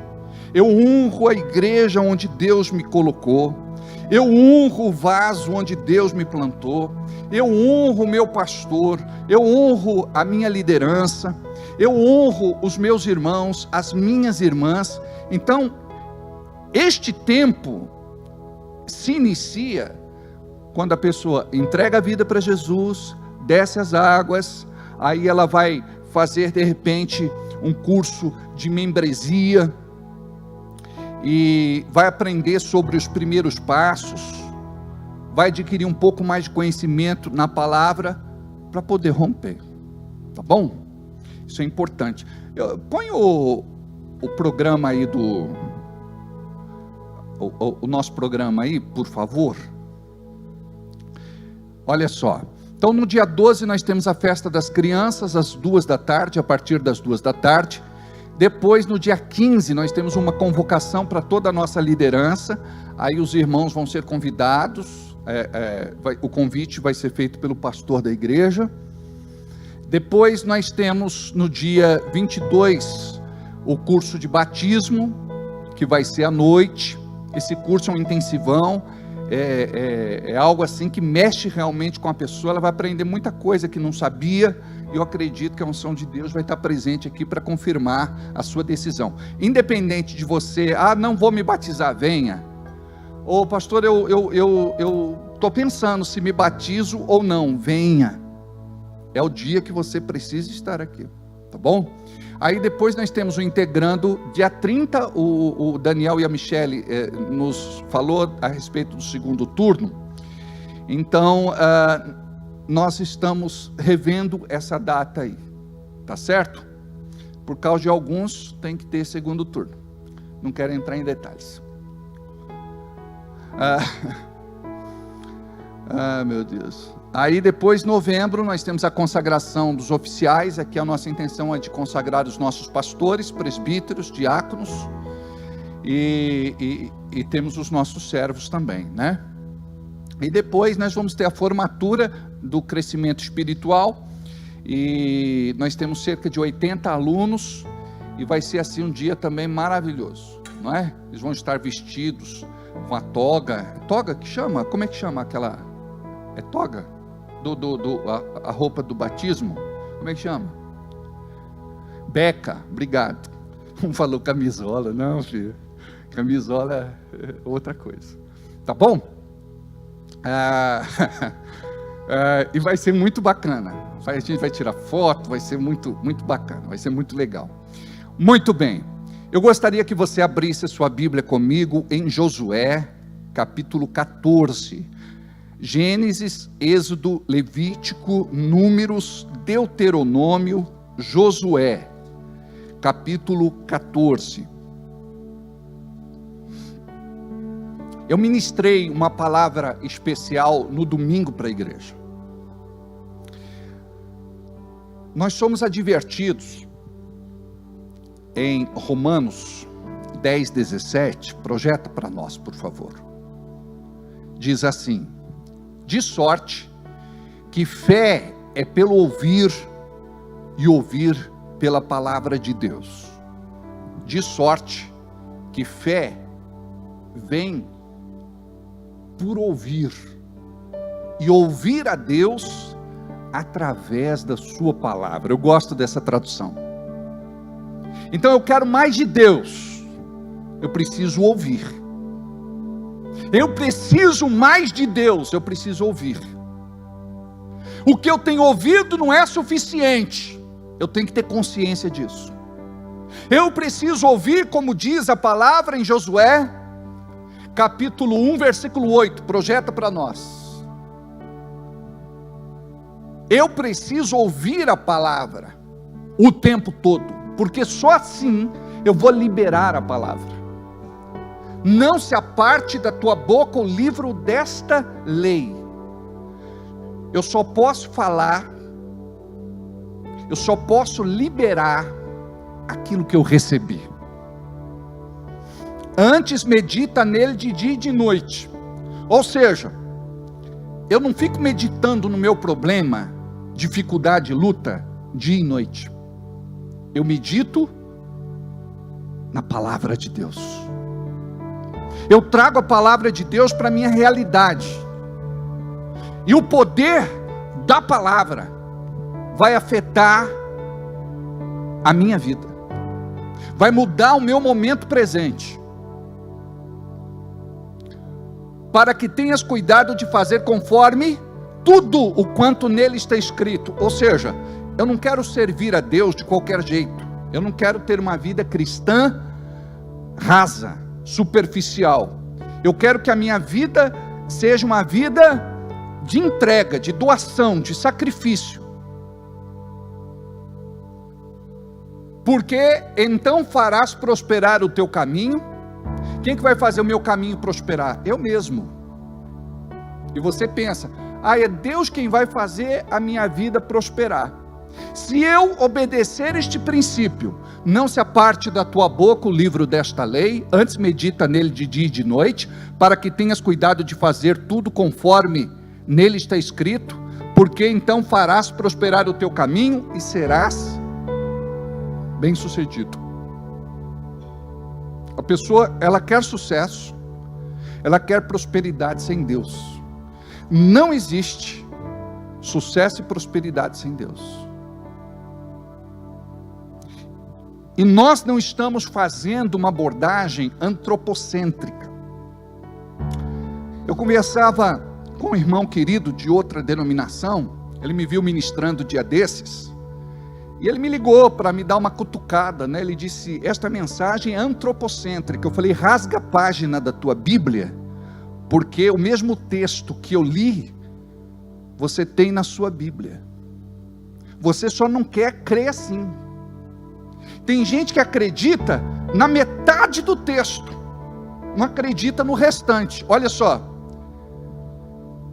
Eu honro a igreja onde Deus me colocou. Eu honro o vaso onde Deus me plantou. Eu honro o meu pastor. Eu honro a minha liderança. Eu honro os meus irmãos, as minhas irmãs. Então, este tempo se inicia quando a pessoa entrega a vida para Jesus, desce as águas, aí ela vai fazer de repente um curso de membresia e vai aprender sobre os primeiros passos, vai adquirir um pouco mais de conhecimento na palavra para poder romper, tá bom? Isso é importante. Põe o programa aí o nosso programa aí, por favor. Olha só. Então no dia 12 nós temos a festa das crianças, às 14h, a partir das 14h. Depois no dia 15 nós temos uma convocação para toda a nossa liderança. Aí os irmãos vão ser convidados, o convite vai ser feito pelo pastor da igreja. Depois nós temos no dia 22 o curso de batismo, que vai ser à noite. Esse curso é um intensivão, é algo assim que mexe realmente com a pessoa. Ela vai aprender muita coisa que não sabia, e eu acredito que a unção de Deus vai estar presente aqui para confirmar a sua decisão. Independente de você, não vou me batizar, venha. Ô pastor, eu estou pensando se me batizo ou não, venha. É o dia que você precisa estar aqui, tá bom? Aí depois nós temos o integrando, dia 30, o Daniel e a Michele nos falou a respeito do segundo turno. Então, nós estamos revendo essa data aí, tá certo? Por causa de alguns, tem que ter segundo turno. Não quero entrar em detalhes. Meu Deus. Aí depois, novembro, nós temos a consagração dos oficiais. Aqui a nossa intenção é de consagrar os nossos pastores, presbíteros, diáconos, e temos os nossos servos também, né? E depois nós vamos ter a formatura do crescimento espiritual, e nós temos cerca de 80 alunos, e vai ser assim um dia também maravilhoso, não é? Eles vão estar vestidos com a toga. Toga que chama? Como é que chama aquela? É toga? A roupa do batismo, como é que chama? Beca, obrigado. Um falou camisola, não filho, camisola é outra coisa, tá bom? E vai ser muito bacana, a gente vai tirar foto, vai ser muito, muito bacana, vai ser muito legal. Muito bem, eu gostaria que você abrisse a sua Bíblia comigo em Josué, capítulo 14, Gênesis, Êxodo, Levítico, Números, Deuteronômio, Josué, capítulo 14. Eu ministrei uma palavra especial no domingo para a igreja. Nós somos advertidos em Romanos 10, 17, projeta para nós, por favor. Diz assim: de sorte que fé é pelo ouvir, e ouvir pela palavra de Deus. De sorte que fé vem por ouvir, e ouvir a Deus através da sua palavra. Eu gosto dessa tradução. Então eu quero mais de Deus, eu preciso ouvir. Eu preciso mais de Deus, eu preciso ouvir. O que eu tenho ouvido não é suficiente, eu tenho que ter consciência disso. Eu preciso ouvir, como diz a palavra em Josué, capítulo 1, versículo 8, projeta para nós. Eu preciso ouvir a palavra o tempo todo, porque só assim eu vou liberar a palavra. Não se aparte da tua boca o livro desta lei. Eu só posso falar, eu só posso liberar aquilo que eu recebi. Antes medita nele de dia e de noite. Ou seja, eu não fico meditando no meu problema, dificuldade, luta, dia e noite. Eu medito na palavra de Deus. Eu trago a palavra de Deus para a minha realidade. E o poder da palavra vai afetar a minha vida. Vai mudar o meu momento presente. Para que tenhas cuidado de fazer conforme tudo o quanto nele está escrito. Ou seja, eu não quero servir a Deus de qualquer jeito. Eu não quero ter uma vida cristã rasa, superficial. Eu quero que a minha vida seja uma vida de entrega, de doação, de sacrifício. Porque então farás prosperar o teu caminho. Quem que vai fazer o meu caminho prosperar? Eu mesmo. E você pensa, é Deus quem vai fazer a minha vida prosperar. Se eu obedecer este princípio, não se aparte da tua boca o livro desta lei, antes medita nele de dia e de noite, para que tenhas cuidado de fazer tudo conforme nele está escrito, porque então farás prosperar o teu caminho e serás bem-sucedido. A pessoa, ela quer sucesso, ela quer prosperidade sem Deus. Não existe sucesso e prosperidade sem Deus. E nós não estamos fazendo uma abordagem antropocêntrica. Eu conversava com um irmão querido de outra denominação, ele me viu ministrando dia desses, e ele me ligou para me dar uma cutucada, né? Ele disse, esta mensagem é antropocêntrica. Eu falei, rasga a página da tua Bíblia, porque o mesmo texto que eu li, você tem na sua Bíblia. Você só não quer crer assim. Tem gente que acredita na metade do texto, não acredita no restante. Olha só,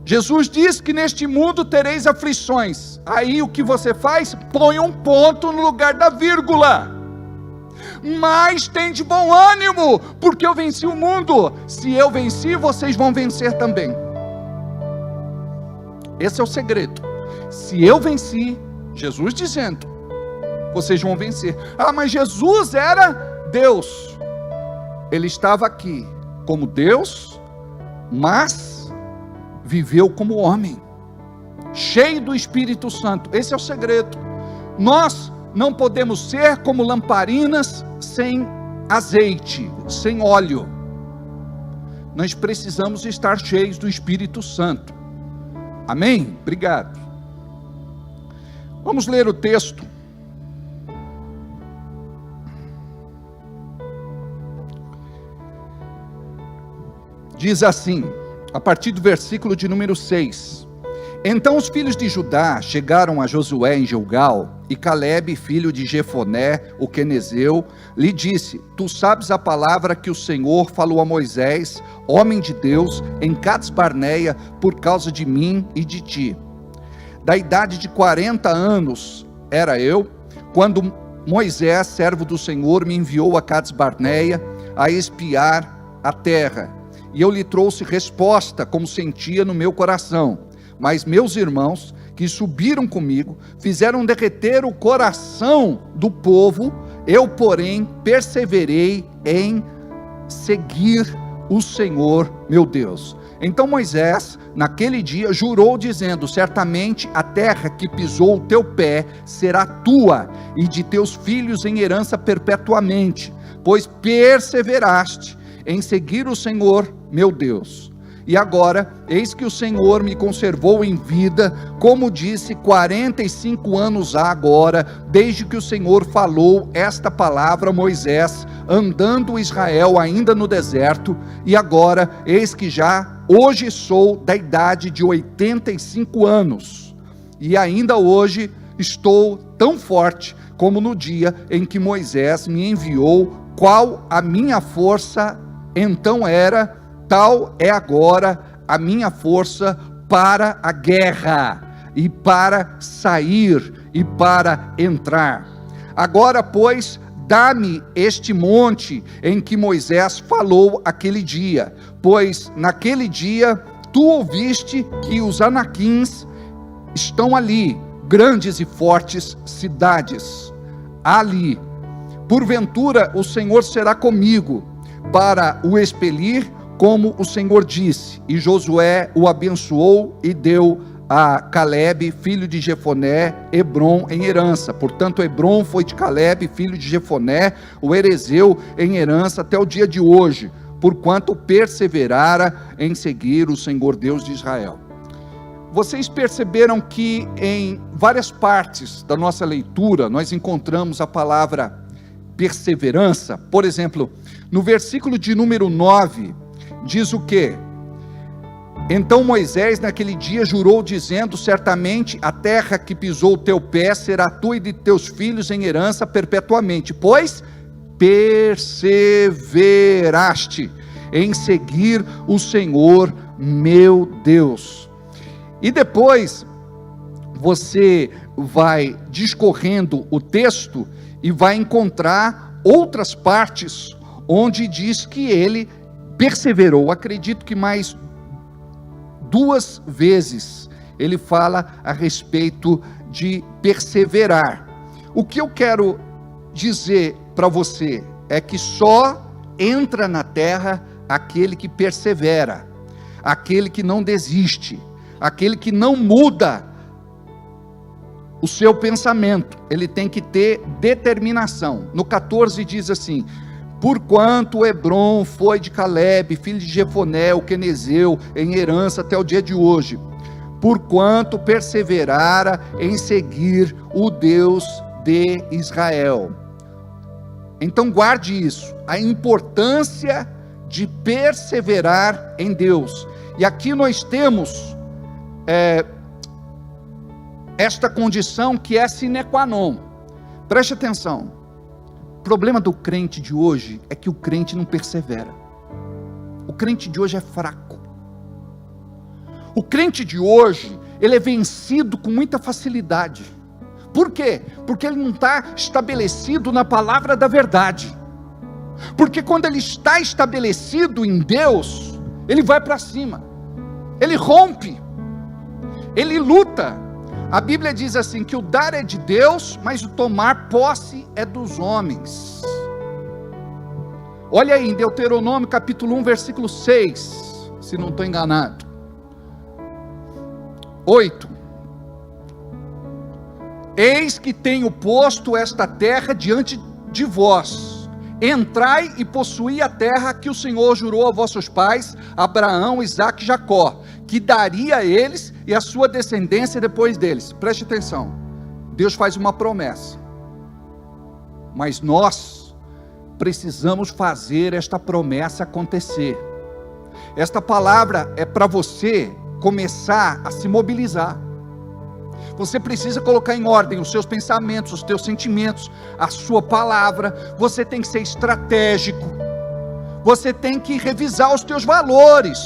Jesus diz que neste mundo tereis aflições. Aí o que você faz? Põe um ponto no lugar da vírgula. Mas tem de bom ânimo, porque eu venci o mundo. Se eu venci, vocês vão vencer também. Esse é o segredo. Se eu venci, Jesus dizendo, vocês vão vencer. Mas Jesus era Deus. Ele estava aqui como Deus, mas viveu como homem, cheio do Espírito Santo. Esse é o segredo. Nós não podemos ser como lamparinas sem azeite, sem óleo. Nós precisamos estar cheios do Espírito Santo. Amém? Obrigado. Vamos ler o texto. Diz assim, a partir do versículo de número 6. Então os filhos de Judá chegaram a Josué em Gilgal, e Calebe, filho de Jefoné, o quenezeu, lhe disse, tu sabes a palavra que o Senhor falou a Moisés, homem de Deus, em Cades Barneia, por causa de mim e de ti. Da idade de 40 anos era eu, quando Moisés, servo do Senhor, me enviou a Cades Barneia, a espiar a terra. E eu lhe trouxe resposta, como sentia no meu coração. Mas meus irmãos, que subiram comigo, fizeram derreter o coração do povo. Eu, porém, perseverei em seguir o Senhor meu Deus. Então Moisés, naquele dia, jurou dizendo: certamente a terra que pisou o teu pé será tua e de teus filhos em herança perpetuamente, pois perseveraste em seguir o Senhor meu Deus. E agora, eis que o Senhor me conservou em vida, como disse, 45 anos há agora, desde que o Senhor falou esta palavra a Moisés, andando Israel ainda no deserto, e agora, eis que já hoje sou da idade de 85 anos, e ainda hoje estou tão forte como no dia em que Moisés me enviou, qual a minha força então era, tal é agora a minha força para a guerra, e para sair, e para entrar. Agora, pois, dá-me este monte em que Moisés falou aquele dia, pois naquele dia tu ouviste que os anaquins estão ali, grandes e fortes cidades, ali. Porventura o Senhor será comigo, para o expelir, como o Senhor disse. E Josué o abençoou e deu a Calebe, filho de Jefoné, Hebrom em herança. Portanto, Hebrom foi de Calebe, filho de Jefoné, o herezeu, em herança até o dia de hoje, porquanto perseverara em seguir o Senhor Deus de Israel. Vocês perceberam que em várias partes da nossa leitura nós encontramos a palavra perseverança? Por exemplo, no versículo de número 9, diz o quê? Então Moisés naquele dia jurou dizendo: certamente a terra que pisou o teu pé será tua e de teus filhos em herança perpetuamente, pois perseveraste em seguir o Senhor meu Deus. E depois você vai discorrendo o texto e vai encontrar outras partes onde diz que ele perseverou. Acredito que mais 2 vezes ele fala a respeito de perseverar. O que eu quero dizer para você é que só entra na terra aquele que persevera, aquele que não desiste, aquele que não muda o seu pensamento. Ele tem que ter determinação. No 14 diz assim: porquanto Hebrom foi de Calebe, filho de Jefoné, o quenezeu, em herança até o dia de hoje, porquanto perseverara em seguir o Deus de Israel. Então guarde isso, a importância de perseverar em Deus. E aqui nós temos esta condição que é sine qua non. Preste atenção. O problema do crente de hoje é que o crente não persevera. O crente de hoje é fraco. O crente de hoje, ele é vencido com muita facilidade. Por quê? Porque ele não está estabelecido na palavra da verdade. Porque quando ele está estabelecido em Deus, ele vai para cima, ele rompe, ele luta. A Bíblia diz assim, que o dar é de Deus, mas o tomar posse é dos homens. Olha aí, em Deuteronômio capítulo 1, versículo 6, se não estou enganado. 8. Eis que tenho posto esta terra diante de vós. Entrai e possuí a terra que o Senhor jurou a vossos pais, Abraão, Isaque e Jacó, que daria a eles e a sua descendência depois deles. Preste atenção, Deus faz uma promessa, mas nós precisamos fazer esta promessa acontecer. Esta palavra é para você começar a se mobilizar. Você precisa colocar em ordem os seus pensamentos, os teus sentimentos, a sua palavra. Você tem que ser estratégico. Você tem que revisar os teus valores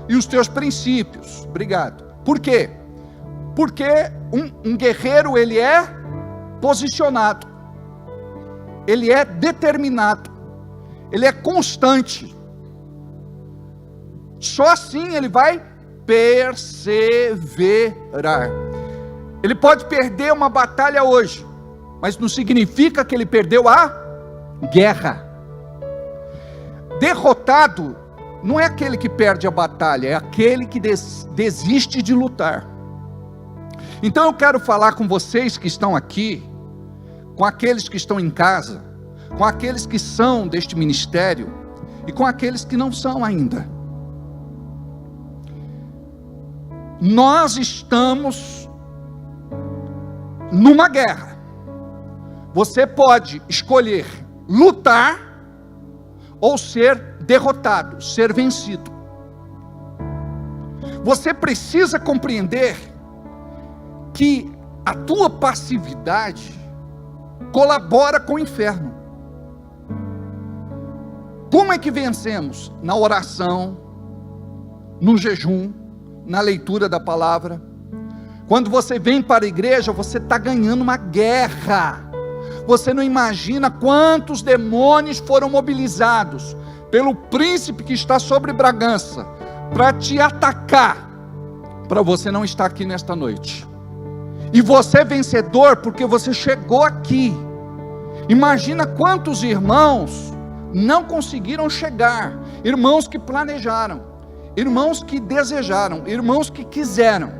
e os teus princípios. Obrigado. Por quê? Porque um guerreiro, ele é posicionado, ele é determinado, ele é constante. Só assim ele vai perseverar. Ele pode perder uma batalha hoje, mas não significa que ele perdeu a guerra. Derrotado não é aquele que perde a batalha, é aquele que desiste de lutar. Então eu quero falar com vocês que estão aqui, com aqueles que estão em casa, com aqueles que são deste ministério e com aqueles que não são ainda. Nós estamos numa guerra. Você pode escolher lutar ou ser derrotado, ser vencido. Você precisa compreender que a tua passividade colabora com o inferno. Como é que vencemos? Na oração, no jejum, na leitura da palavra. Quando você vem para a igreja, você está ganhando uma guerra. Você não imagina quantos demônios foram mobilizados pelo príncipe que está sobre Bragança para te atacar, para você não estar aqui nesta noite. E você é vencedor porque você chegou aqui. Imagina quantos irmãos não conseguiram chegar, irmãos que planejaram, irmãos que desejaram, irmãos que quiseram,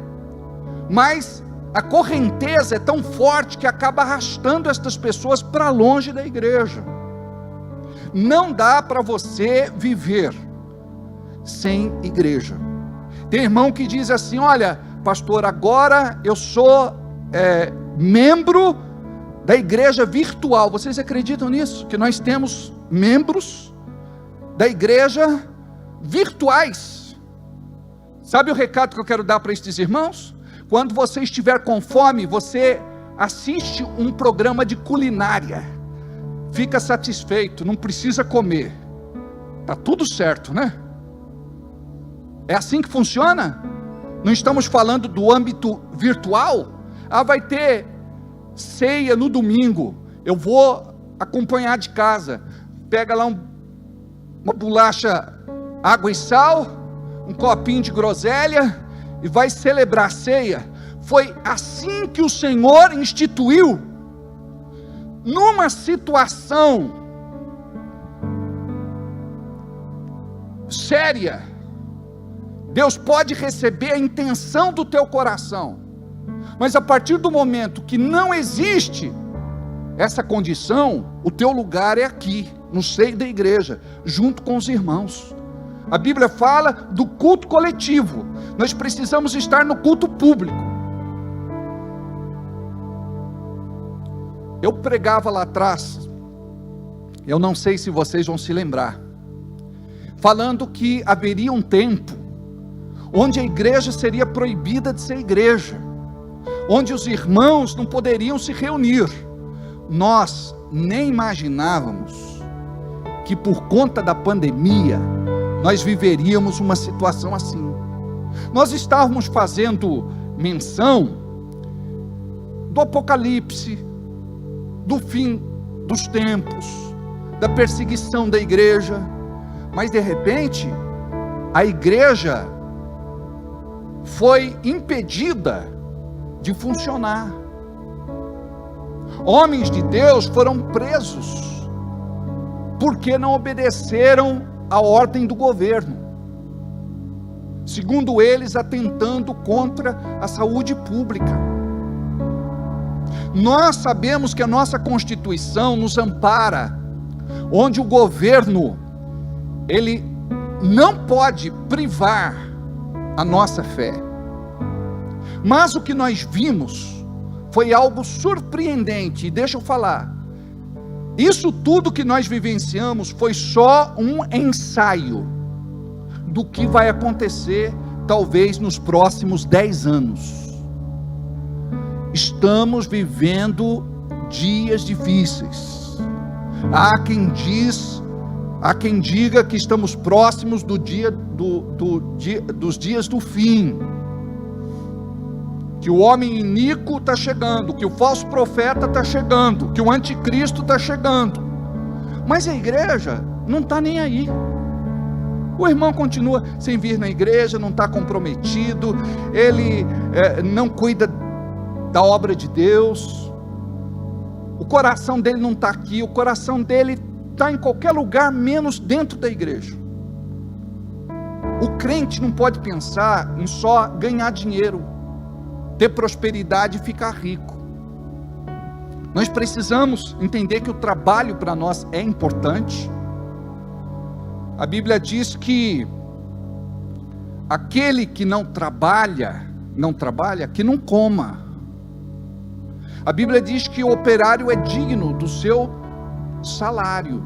mas a correnteza é tão forte que acaba arrastando estas pessoas para longe da igreja. Não dá para você viver sem igreja. Tem irmão que diz assim: olha, pastor, agora eu sou membro da igreja virtual. Vocês acreditam nisso? Que nós temos membros da igreja virtuais. Sabe o recado que eu quero dar para estes irmãos? Quando você estiver com fome, você assiste um programa de culinária, fica satisfeito, não precisa comer, está tudo certo, né? É assim que funciona? Não estamos falando do âmbito virtual? Vai ter ceia no domingo, eu vou acompanhar de casa, pega lá uma bolacha, água e sal, um copinho de groselha, e vai celebrar a ceia. Foi assim que o Senhor instituiu. Numa situação séria, Deus pode receber a intenção do teu coração, mas a partir do momento que não existe essa condição, o teu lugar é aqui, no seio da igreja, junto com os irmãos. A Bíblia fala do culto coletivo. Nós precisamos estar no culto público. Eu pregava lá atrás, eu não sei se vocês vão se lembrar, falando que haveria um tempo onde a igreja seria proibida de ser igreja, onde os irmãos não poderiam se reunir. Nós nem imaginávamos que por conta da pandemia nós viveríamos uma situação assim. Nós estávamos fazendo menção do Apocalipse, do fim dos tempos, da perseguição da igreja, mas de repente a igreja foi impedida de funcionar. Homens de Deus foram presos porque não obedeceram a ordem do governo, segundo eles atentando contra a saúde pública. Nós sabemos que a nossa Constituição nos ampara, onde o governo ele não pode privar a nossa fé. Mas o que nós vimos foi algo surpreendente, e deixa eu falar, isso tudo que nós vivenciamos foi só um ensaio do que vai acontecer talvez nos próximos 10 anos. Estamos vivendo dias difíceis. Há quem diga que estamos próximos dos dias do fim, que o homem iníquo está chegando, que o falso profeta está chegando, que o anticristo está chegando. Mas a igreja não está nem aí. O irmão continua sem vir na igreja, não está comprometido, ele não cuida da obra de Deus, o coração dele não está aqui, o coração dele está em qualquer lugar, menos dentro da igreja. O crente não pode pensar em só ganhar dinheiro, ter prosperidade e ficar rico. Nós precisamos entender que o trabalho para nós é importante. A Bíblia diz que aquele que não trabalha, que não coma. A Bíblia diz que o operário é digno do seu salário.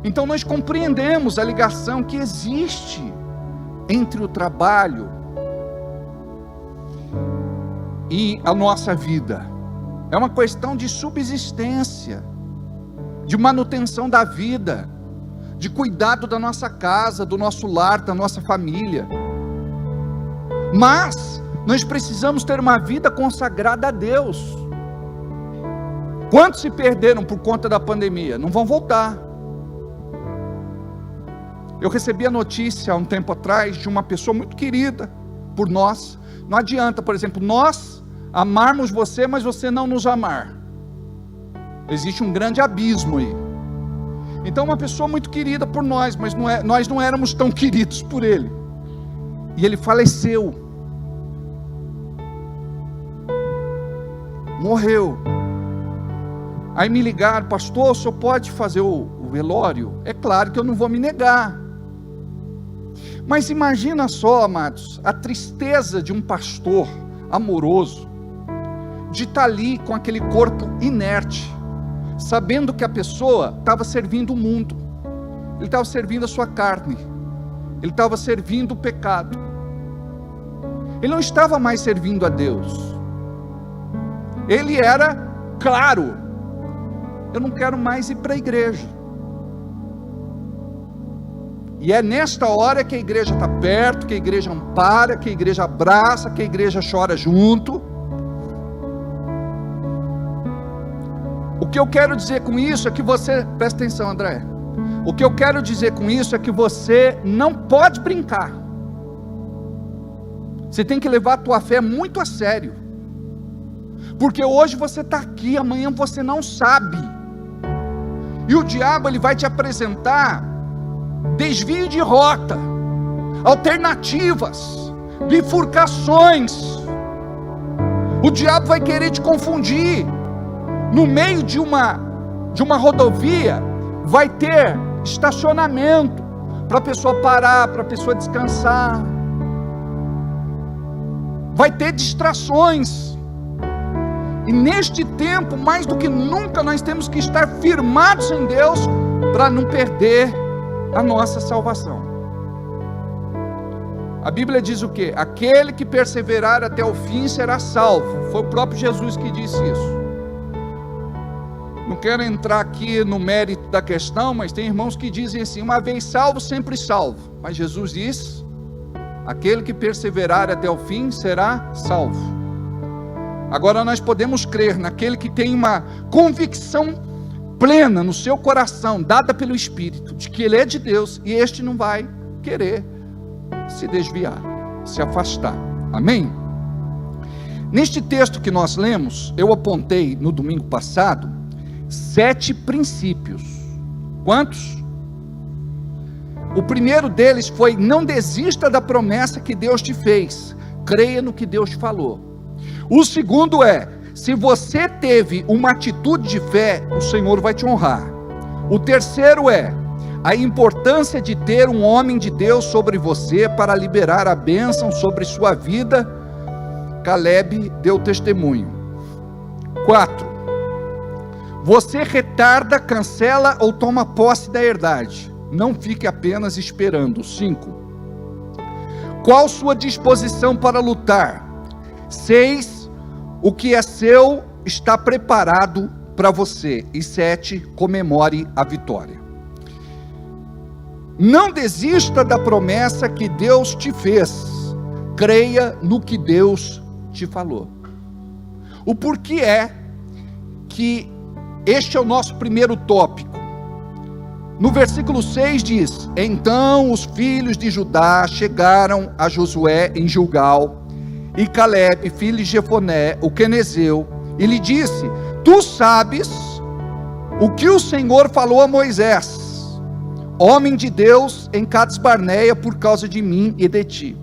Então nós compreendemos a ligação que existe entre o trabalho e a nossa vida. É uma questão de subsistência, de manutenção da vida, de cuidado da nossa casa, do nosso lar, da nossa família. Mas nós precisamos ter uma vida consagrada a Deus. Quantos se perderam por conta da pandemia? Não vão voltar. Eu recebi a notícia há um tempo atrás de uma pessoa muito querida por nós. Não adianta, por exemplo, nós amarmos você, mas você não nos amar. Existe um grande abismo aí. Então uma pessoa muito querida por nós, mas nós não éramos tão queridos por ele. E ele faleceu. Morreu. Aí me ligaram: pastor, o senhor pode fazer o velório? É claro que eu não vou me negar. Mas imagina só, amados, a tristeza de um pastor amoroso, de estar ali com aquele corpo inerte, sabendo que a pessoa estava servindo o mundo, ele estava servindo a sua carne, ele estava servindo o pecado, ele não estava mais servindo a Deus. Ele era claro: eu não quero mais ir para a igreja. E é nesta hora que a igreja está perto, que a igreja ampara, que a igreja abraça, que a igreja chora junto. O que eu quero dizer com isso é que você, presta atenção, André, o que eu quero dizer com isso é que você não pode brincar. Você tem que levar a tua fé muito a sério, porque hoje você está aqui, amanhã você não sabe, e o diabo ele vai te apresentar desvio de rota, alternativas, bifurcações. O diabo vai querer te confundir. No meio de uma rodovia vai ter estacionamento para a pessoa parar, para a pessoa descansar. Vai ter distrações. E neste tempo, mais do que nunca, nós temos que estar firmados em Deus para não perder a nossa salvação. A Bíblia diz o quê? Aquele que perseverar até o fim será salvo. Foi o próprio Jesus que disse isso. Não quero entrar aqui no mérito da questão, mas tem irmãos que dizem assim: uma vez salvo, sempre salvo. Mas Jesus diz: aquele que perseverar até o fim será salvo. Agora nós podemos crer naquele que tem uma convicção plena no seu coração, dada pelo Espírito, de que ele é de Deus, e este não vai querer se desviar, se afastar. Amém? Neste texto que nós lemos, eu apontei no domingo passado 7 princípios. Quantos? O primeiro deles foi: não desista da promessa que Deus te fez, creia no que Deus te falou. O segundo é: se você teve uma atitude de fé, o Senhor vai te honrar. O terceiro é a importância de ter um homem de Deus sobre você para liberar a bênção sobre sua vida. Caleb deu testemunho. 4. Você retarda, cancela ou toma posse da herdade. Não fique apenas esperando. 5. Qual sua disposição para lutar? 6. O que é seu está preparado para você. E 7. Comemore a vitória. Não desista da promessa que Deus te fez. Creia no que Deus te falou. O porquê é que este é o nosso primeiro tópico. No versículo 6 diz: então os filhos de Judá chegaram a Josué em Gilgal, e Calebe, filho de Jefoné, o quenezeu, e lhe disse: tu sabes o que o Senhor falou a Moisés, homem de Deus, em Cades Barneia, por causa de mim e de ti.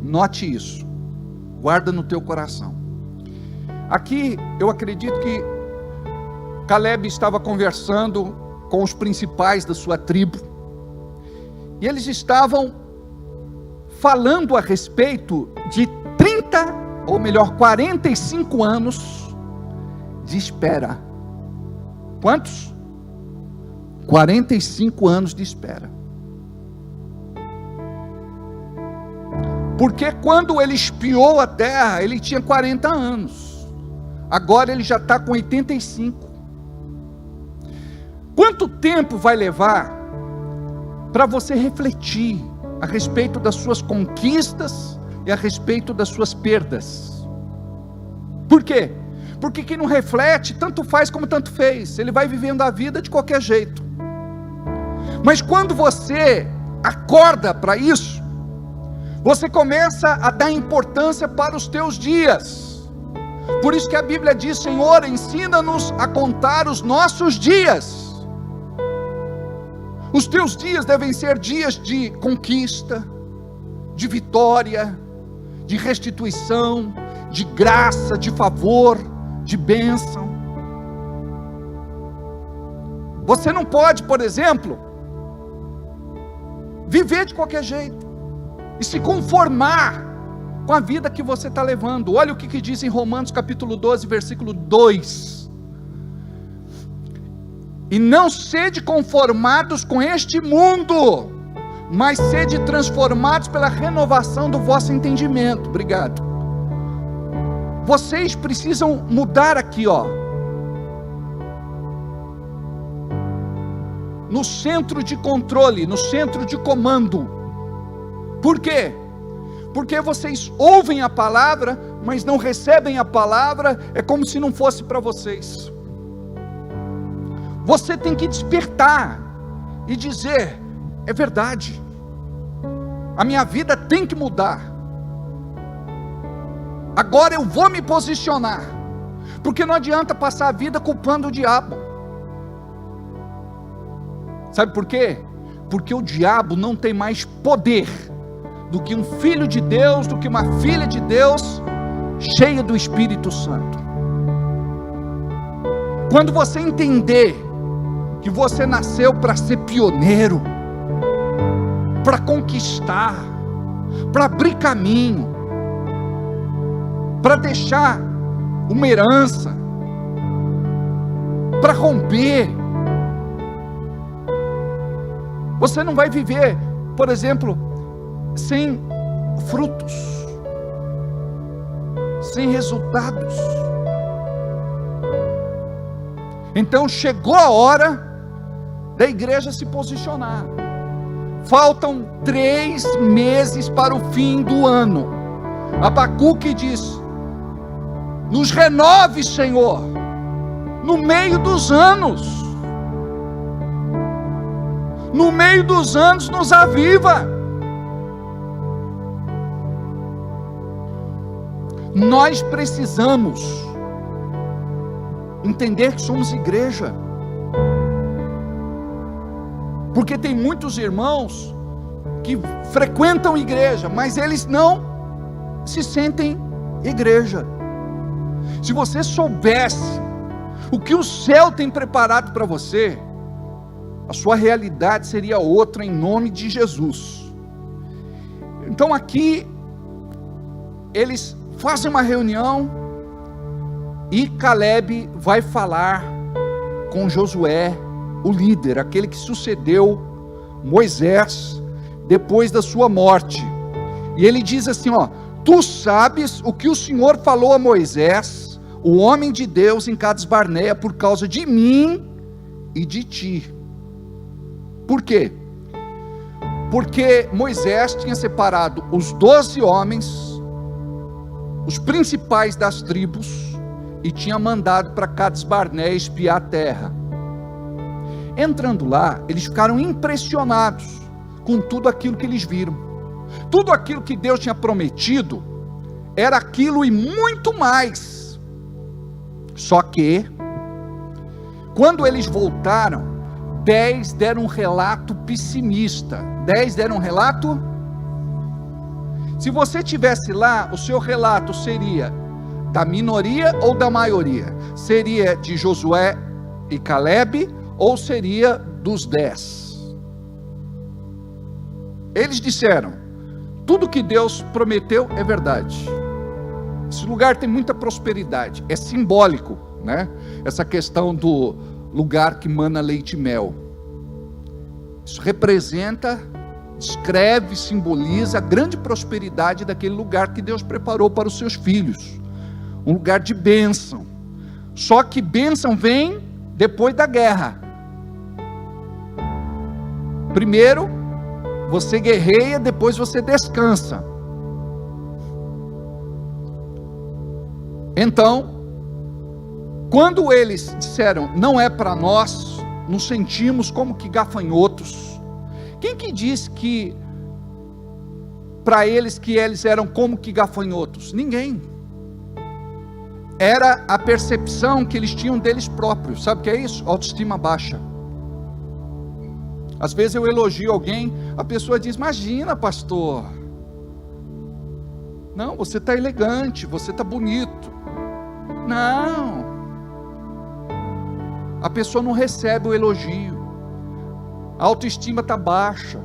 Note isso, guarda no teu coração. Aqui eu acredito que Calebe estava conversando com os principais da sua tribo, e eles estavam falando a respeito de 30, ou melhor, 45 anos de espera. Quantos? 45 anos de espera. Porque quando ele espiou a terra, ele tinha 40 anos. Agora ele já está com 85. Quanto tempo vai levar para você refletir a respeito das suas conquistas e a respeito das suas perdas? Por quê? Porque quem não reflete, tanto faz como tanto fez. Ele vai vivendo a vida de qualquer jeito. Mas quando você acorda para isso, você começa a dar importância para os teus dias. Por isso que a Bíblia diz: Senhor, ensina-nos a contar os nossos dias. Os teus dias devem ser dias de conquista, de vitória, de restituição, de graça, de favor, de bênção. Você não pode, por exemplo, viver de qualquer jeito e se conformar com a vida que você está levando. Olha o que diz em Romanos capítulo 12, versículo 2: e não sede conformados com este mundo, mas sede transformados pela renovação do vosso entendimento. Obrigado. Vocês precisam mudar aqui, ó, no centro de controle, no centro de comando. Por quê? Porque vocês ouvem a palavra, mas não recebem a palavra. É como se não fosse para vocês. Você tem que despertar e dizer: é verdade, a minha vida tem que mudar. Agora eu vou me posicionar, porque não adianta passar a vida culpando o diabo. Sabe por quê? Porque o diabo não tem mais poder do que um filho de Deus, do que uma filha de Deus, cheia do Espírito Santo. Quando você entender que você nasceu para ser pioneiro, para conquistar, para abrir caminho, para deixar uma herança, para romper. Você não vai viver, por exemplo, sem frutos, sem resultados. Então chegou a hora da igreja se posicionar. Faltam 3 meses para o fim do ano. Abacuque diz: nos renove, Senhor, no meio dos anos. No meio dos anos nos aviva. Nós precisamos entender que somos igreja. Porque tem muitos irmãos que frequentam igreja, mas eles não se sentem igreja. Se você soubesse o que o céu tem preparado para você, a sua realidade seria outra, em nome de Jesus. Então aqui eles fazem uma reunião e Calebe vai falar com Josué, o líder, aquele que sucedeu Moisés depois da sua morte. E ele diz assim, ó: tu sabes o que o Senhor falou a Moisés, o homem de Deus, em Cades Barneia, por causa de mim e de ti. Por quê? Porque Moisés tinha separado os 12 homens, os principais das tribos, e tinha mandado para Cades Barneia espiar a terra. Entrando lá, eles ficaram impressionados com tudo aquilo que eles viram. Tudo aquilo que Deus tinha prometido era aquilo e muito mais. Só que, quando eles voltaram, 10 deram um relato pessimista. 10 deram um relato. Se você tivesse lá, o seu relato seria da minoria ou da maioria? Seria de Josué e Calebe ou seria dos 10? Eles disseram: tudo que Deus prometeu é verdade. Esse lugar tem muita prosperidade, é simbólico, né? Essa questão do lugar que mana leite e mel. Isso representa, descreve, simboliza a grande prosperidade daquele lugar que Deus preparou para os seus filhos. Um lugar de bênção. Só que bênção vem depois da guerra. Primeiro você guerreia, depois você descansa. Então, quando eles disseram, não é para nós, nos sentimos como que gafanhotos. Quem que diz que para eles que eles eram como que gafanhotos? Ninguém. Era a percepção que eles tinham deles próprios. Sabe o que é isso? Autoestima baixa. Às vezes eu elogio alguém, a pessoa diz: imagina, pastor, não, você está elegante, você está bonito. Não, a pessoa não recebe o elogio, a autoestima está baixa,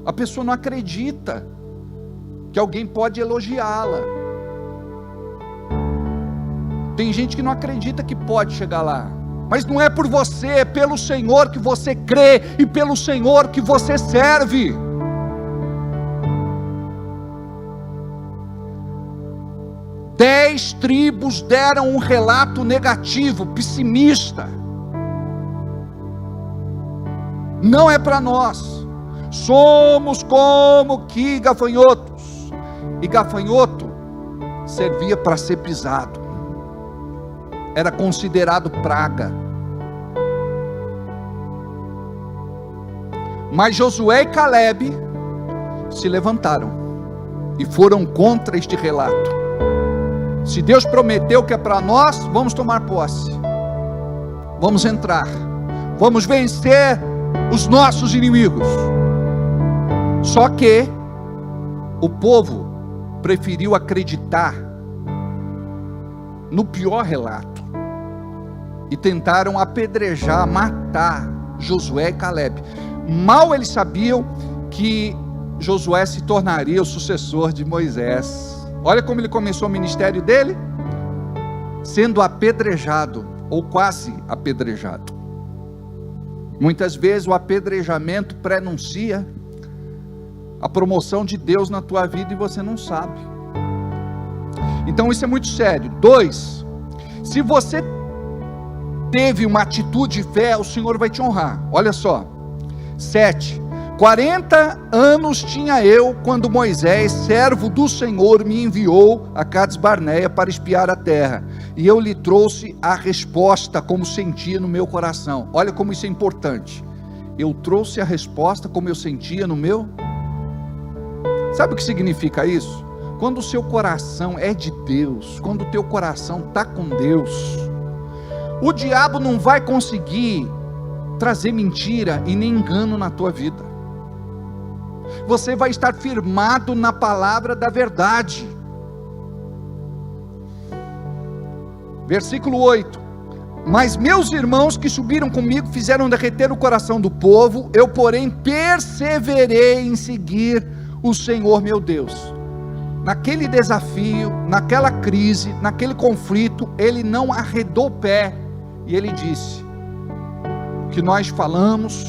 a pessoa não acredita que alguém pode elogiá-la. Tem gente que não acredita que pode chegar lá. Mas não é por você, é pelo Senhor que você crê e pelo Senhor que você serve. Dez tribos deram um relato negativo, pessimista. Não é para nós. Somos como que gafanhotos. E gafanhoto servia para ser pisado. Era considerado praga. Mas Josué e Calebe se levantaram e foram contra este relato. Se Deus prometeu que é para nós, vamos tomar posse, vamos entrar, vamos vencer os nossos inimigos. Só que o povo preferiu acreditar no pior relato e tentaram apedrejar, matar Josué e Calebe. Mal eles sabiam que Josué se tornaria o sucessor de Moisés. Olha como ele começou o ministério dele, sendo apedrejado, ou quase apedrejado. Muitas vezes o apedrejamento prenuncia a promoção de Deus na tua vida e você não sabe. Então isso é muito sério. 2, se você teve uma atitude de fé, o Senhor vai te honrar. Olha só. 7, 40 anos tinha eu quando Moisés, servo do Senhor, me enviou a Cades Barneia para espiar a terra, e eu lhe trouxe a resposta como sentia no meu coração. Olha como isso é importante. Eu trouxe a resposta como eu sentia no meu. Sabe o que significa isso? Quando o seu coração é de Deus, quando o teu coração está com Deus, o diabo não vai conseguir trazer mentira e nem engano na tua vida. Você vai estar firmado na palavra da verdade. Versículo 8: mas meus irmãos que subiram comigo fizeram derreter o coração do povo, eu porém perseverei em seguir o Senhor meu Deus. Naquele desafio, naquela crise, naquele conflito, ele não arredou o pé, e ele disse: o que nós falamos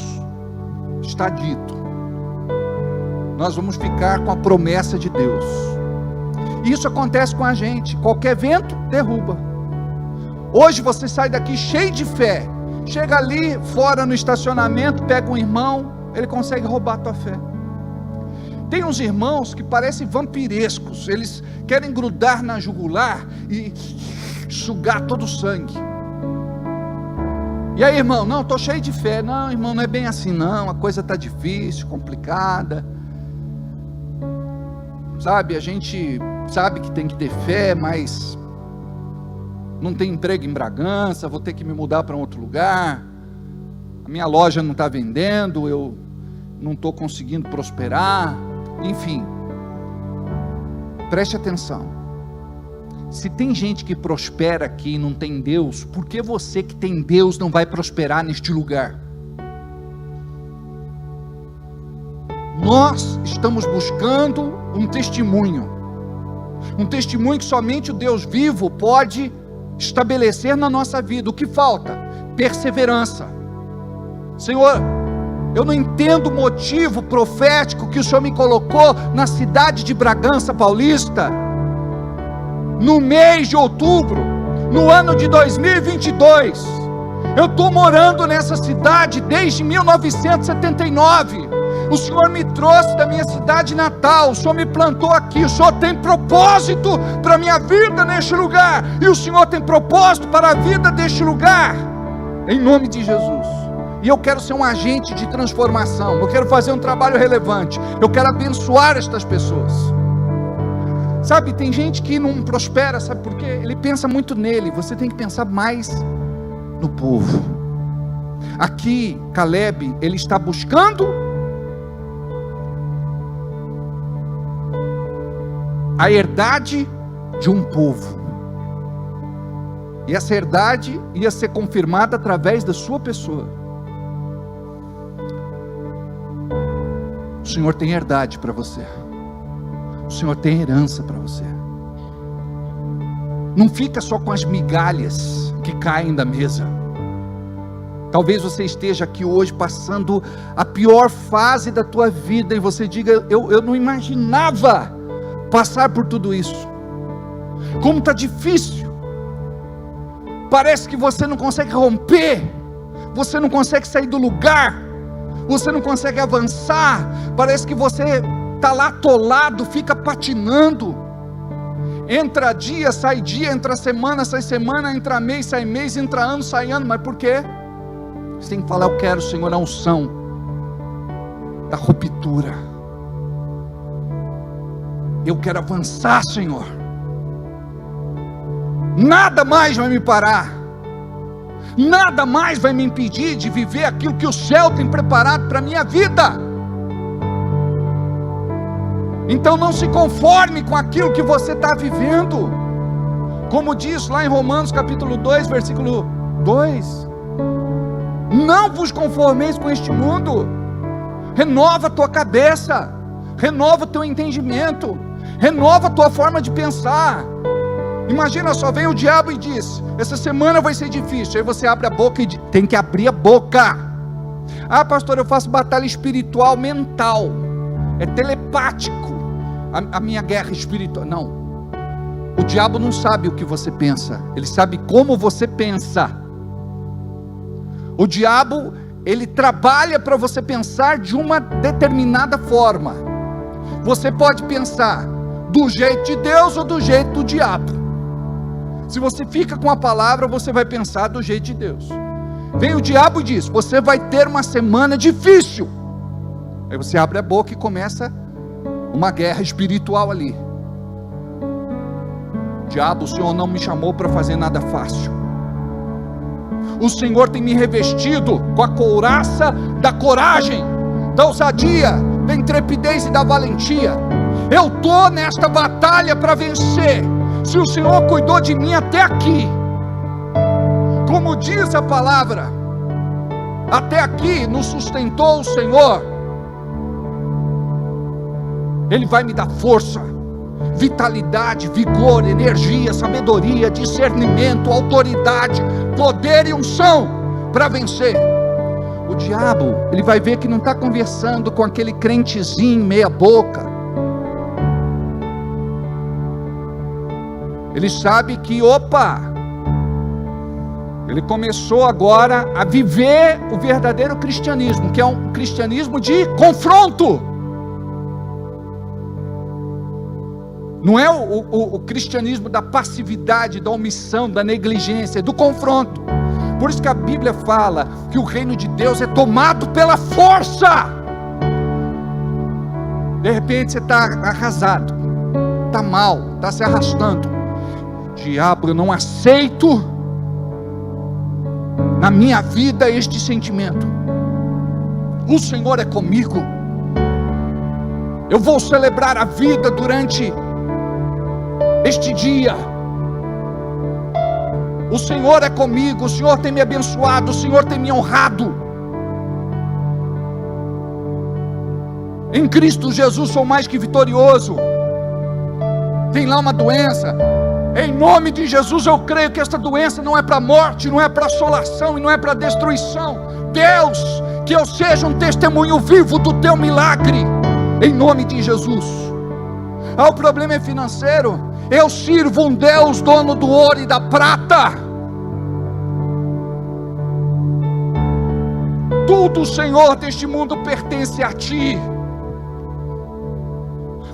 está dito, nós vamos ficar com a promessa de Deus. Isso acontece com a gente, qualquer vento derruba. Hoje você sai daqui cheio de fé, chega ali fora no estacionamento, pega um irmão, ele consegue roubar a tua fé. Tem uns irmãos que parecem vampirescos, eles querem grudar na jugular e sugar todo o sangue. E aí, irmão? Não, estou cheio de fé. Não, irmão, não é bem assim não, a coisa está difícil, complicada. Sabe, a gente sabe que tem que ter fé, mas não tem emprego em Bragança, vou ter que me mudar para um outro lugar, a minha loja não está vendendo, eu não estou conseguindo prosperar, enfim. Preste atenção. Se tem gente que prospera aqui e não tem Deus, por que você que tem Deus não vai prosperar neste lugar? Nós estamos buscando um testemunho que somente o Deus vivo pode estabelecer na nossa vida. O que falta? Perseverança. Senhor, eu não entendo o motivo profético que o Senhor me colocou na cidade de Bragança Paulista, no mês de outubro, no ano de 2022, eu estou morando nessa cidade desde 1979, o Senhor me trouxe da minha cidade natal, o Senhor me plantou aqui, o Senhor tem propósito para a minha vida neste lugar, e o Senhor tem propósito para a vida deste lugar, em nome de Jesus. E eu quero ser um agente de transformação, eu quero fazer um trabalho relevante, eu quero abençoar estas pessoas. Sabe, tem gente que não prospera, sabe por quê? Ele pensa muito nele, você tem que pensar mais no povo. Aqui, Caleb, ele está buscando a herdade de um povo. E essa herdade ia ser confirmada através da sua pessoa. O Senhor tem herdade para você. O Senhor tem herança para você. Não fica só com as migalhas que caem da mesa. Talvez você esteja aqui hoje passando a pior fase da tua vida e você diga, eu não imaginava passar por tudo isso. Como está difícil. Parece que você não consegue romper, você não consegue sair do lugar, você não consegue avançar, parece que você está lá atolado, fica patinando, entra dia, entra semana, sai semana, entra mês, sai mês, entra ano, sai ano. Mas por quê? Você tem que falar, eu quero, Senhor, a unção da ruptura, eu quero avançar, Senhor, nada mais vai me parar, nada mais vai me impedir de viver aquilo que o céu tem preparado para a minha vida. Então não se conforme com aquilo que você está vivendo, como diz lá em Romanos capítulo 2, versículo 2, não vos conformeis com este mundo, renova a tua cabeça, renova o teu entendimento, renova a tua forma de pensar. Imagina só, vem o diabo e diz, essa semana vai ser difícil, aí você abre a boca e diz, tem que abrir a boca. Ah, pastor, eu faço batalha espiritual mental, é telepático a minha guerra espiritual. Não, o diabo não sabe o que você pensa, ele sabe como você pensa. O diabo, ele trabalha para você pensar de uma determinada forma. Você pode pensar do jeito de Deus ou do jeito do diabo. Se você fica com a palavra, você vai pensar do jeito de Deus. Vem o diabo e diz, você vai ter uma semana difícil. Aí você abre a boca e começa uma guerra espiritual ali. Diabo, o Senhor não me chamou para fazer nada fácil. O Senhor tem me revestido com a couraça da coragem, da ousadia, da intrepidez e da valentia. Eu estou nesta batalha para vencer. Se o Senhor cuidou de mim até aqui, como diz a palavra, até aqui nos sustentou o Senhor, Ele vai me dar força, vitalidade, vigor, energia, sabedoria, discernimento, autoridade, poder e unção para vencer. O diabo, ele vai ver que não está conversando com aquele crentezinho meia boca. Ele sabe que, ele começou agora a viver o verdadeiro cristianismo, que é um cristianismo de confronto. Não é o cristianismo da passividade, da omissão, da negligência, é do confronto. Por isso que a Bíblia fala que o reino de Deus é tomado pela força. De repente você está arrasado, está mal, está se arrastando. Diabo, eu não aceito na minha vida este sentimento. O Senhor é comigo. Eu vou celebrar a vida durante este dia. O Senhor é comigo, o Senhor tem me abençoado, o Senhor tem me honrado. Em Cristo Jesus sou mais que vitorioso. Tem lá uma doença. Em nome de Jesus eu creio que esta doença não é para morte, não é para assolação e não é para destruição. Deus, que eu seja um testemunho vivo do teu milagre. Em nome de Jesus. O problema é financeiro. Eu sirvo um Deus dono do ouro e da prata. Tudo, Senhor, deste mundo pertence a Ti.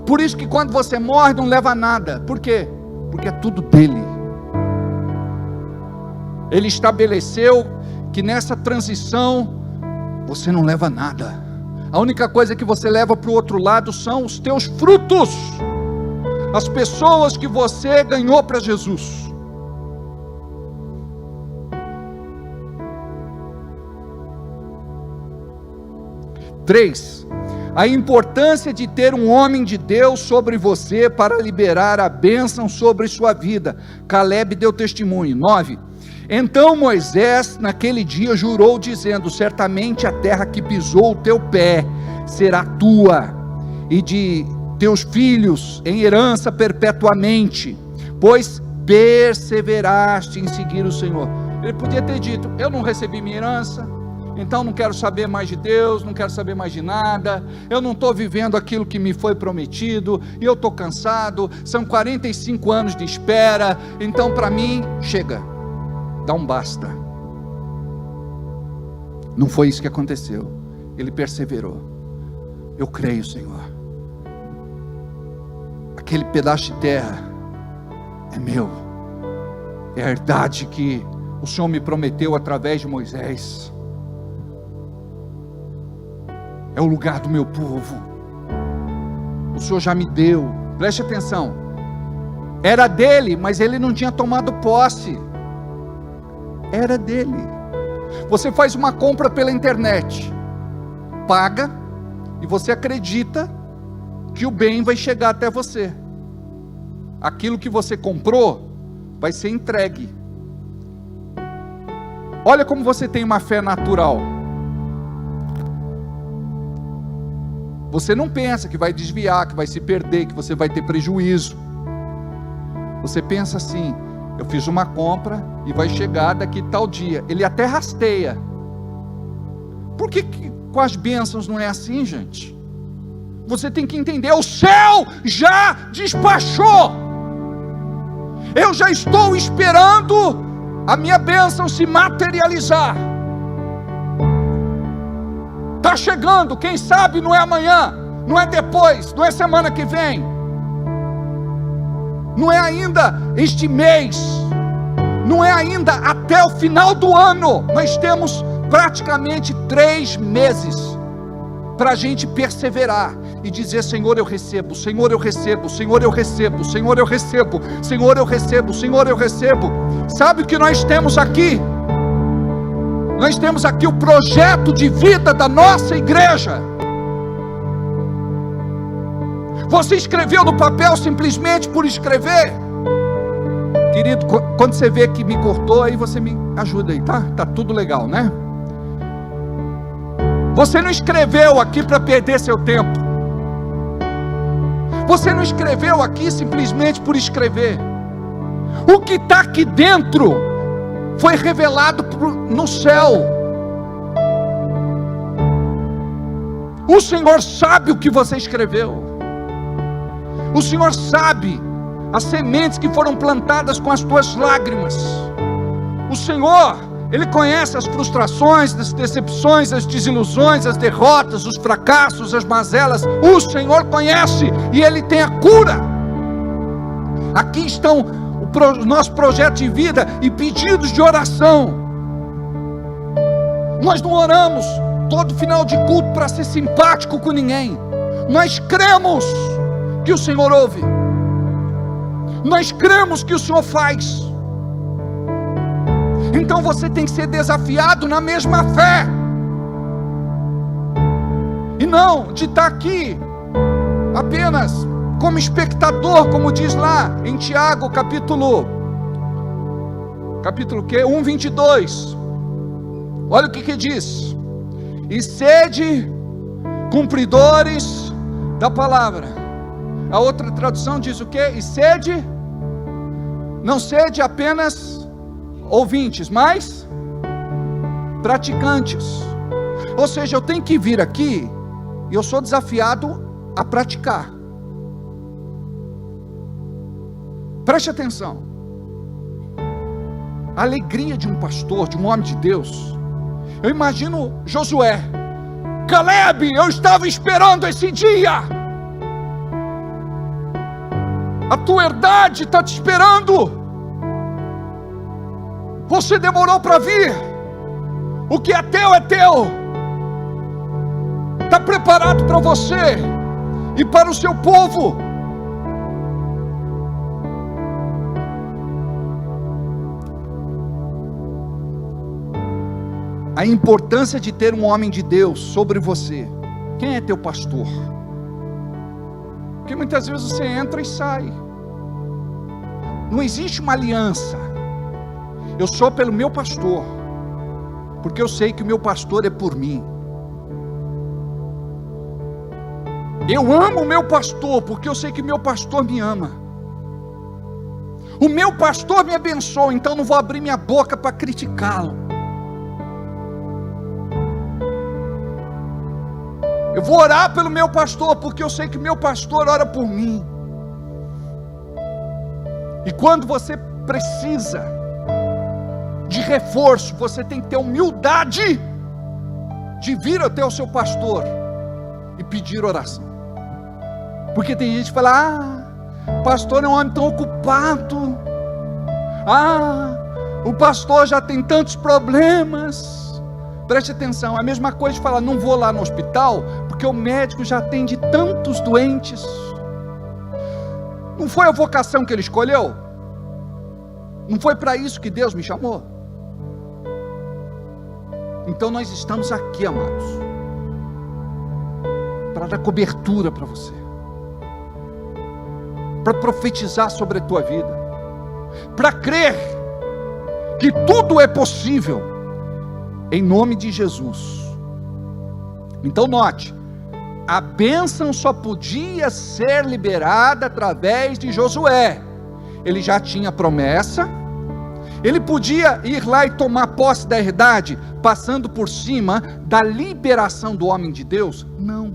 Por isso que quando você morre não leva nada. Por quê? Porque é tudo dele. Ele estabeleceu que nessa transição você não leva nada. A única coisa que você leva para o outro lado são os teus frutos, as pessoas que você ganhou para Jesus. Três, a importância de ter um homem de Deus sobre você para liberar a bênção sobre sua vida. Caleb deu testemunho. 9, então Moisés naquele dia jurou dizendo: certamente a terra que pisou o teu pé será tua e de teus filhos em herança perpetuamente, pois perseveraste em seguir o Senhor. Ele podia ter dito: eu não recebi minha herança, então não quero saber mais de Deus, não quero saber mais de nada, eu não estou vivendo aquilo que me foi prometido, e eu estou cansado, são 45 anos de espera, então para mim, chega, dá um basta. Não foi isso que aconteceu. Ele perseverou. Eu creio, Senhor, aquele pedaço de terra é meu, é a herdade que o Senhor me prometeu através de Moisés, é o lugar do meu povo, o Senhor já me deu. Preste atenção, era dele, mas ele não tinha tomado posse, era dele. Você faz uma compra pela internet, paga, e você acredita que o bem vai chegar até você. Aquilo que você comprou vai ser entregue. Olha como você tem uma fé natural. Você não pensa que vai desviar, que vai se perder, que você vai ter prejuízo. Você pensa assim: eu fiz uma compra e vai chegar daqui tal dia. Ele até rasteia. Por que com as bênçãos não é assim, gente? Você tem que entender: o céu já despachou. Eu já estou esperando a minha bênção se materializar. Está chegando, quem sabe não é amanhã, não é depois, não é semana que vem, não é ainda este mês, não é ainda até o final do ano. Nós temos praticamente 3 meses para a gente perseverar e dizer: Senhor, eu recebo, Senhor, eu recebo, Senhor, eu recebo, Senhor, eu recebo, Senhor, eu recebo, Senhor, eu recebo. Sabe o que nós temos aqui? Nós temos aqui o projeto de vida da nossa igreja. Você escreveu no papel simplesmente por escrever? Querido, quando você vê que me cortou, aí você me ajuda aí, tá? Tá tudo legal, né? Você não escreveu aqui para perder seu tempo. Você não escreveu aqui simplesmente por escrever. O que está aqui dentro foi revelado no céu. O Senhor sabe o que você escreveu. O Senhor sabe as sementes que foram plantadas com as tuas lágrimas. O Senhor, Ele conhece as frustrações, as decepções, as desilusões, as derrotas, os fracassos, as mazelas. O Senhor conhece e Ele tem a cura. Aqui estão o nosso projeto de vida e pedidos de oração. Nós não oramos todo final de culto para ser simpático com ninguém. Nós cremos que o Senhor ouve. Nós cremos que o Senhor faz. Então você tem que ser desafiado na mesma fé. E não de estar aqui apenas como espectador, como diz lá em Tiago, capítulo que? 1:22. Olha o que diz: e sede cumpridores da palavra. A outra tradução diz o que? E sede, não sede apenas ouvintes, mas praticantes. Ou seja, eu tenho que vir aqui e eu sou desafiado a praticar. Preste atenção. A alegria de um pastor, de um homem de Deus. Eu imagino Josué: Caleb, eu estava esperando esse dia. A tua herdade está te esperando. Você demorou para vir. O que é teu é teu. Está preparado para você e para o seu povo. A importância de ter um homem de Deus sobre você. Quem é teu pastor? Porque muitas vezes você entra e sai. Não existe uma aliança. Eu sou pelo meu pastor, porque eu sei que o meu pastor é por mim. Eu amo o meu pastor, porque eu sei que o meu pastor me ama. O meu pastor me abençoa, então não vou abrir minha boca para criticá-lo. Eu vou orar pelo meu pastor, porque eu sei que o meu pastor ora por mim. E quando você precisa de reforço, você tem que ter humildade de vir até o seu pastor e pedir oração. Porque tem gente que fala: o pastor é um homem tão ocupado, o pastor já tem tantos problemas. Preste atenção, é a mesma coisa de falar: não vou lá no hospital, porque o médico já atende tantos doentes. Não foi a vocação que ele escolheu? Não foi para isso que Deus me chamou? Então nós estamos aqui, amados, para dar cobertura para você, para profetizar sobre a tua vida, para crer que tudo é possível, em nome de Jesus. Então note, a bênção só podia ser liberada através de Josué. Ele já tinha promessa. Ele podia ir lá e tomar posse da herdade, passando por cima da liberação do homem de Deus? Não.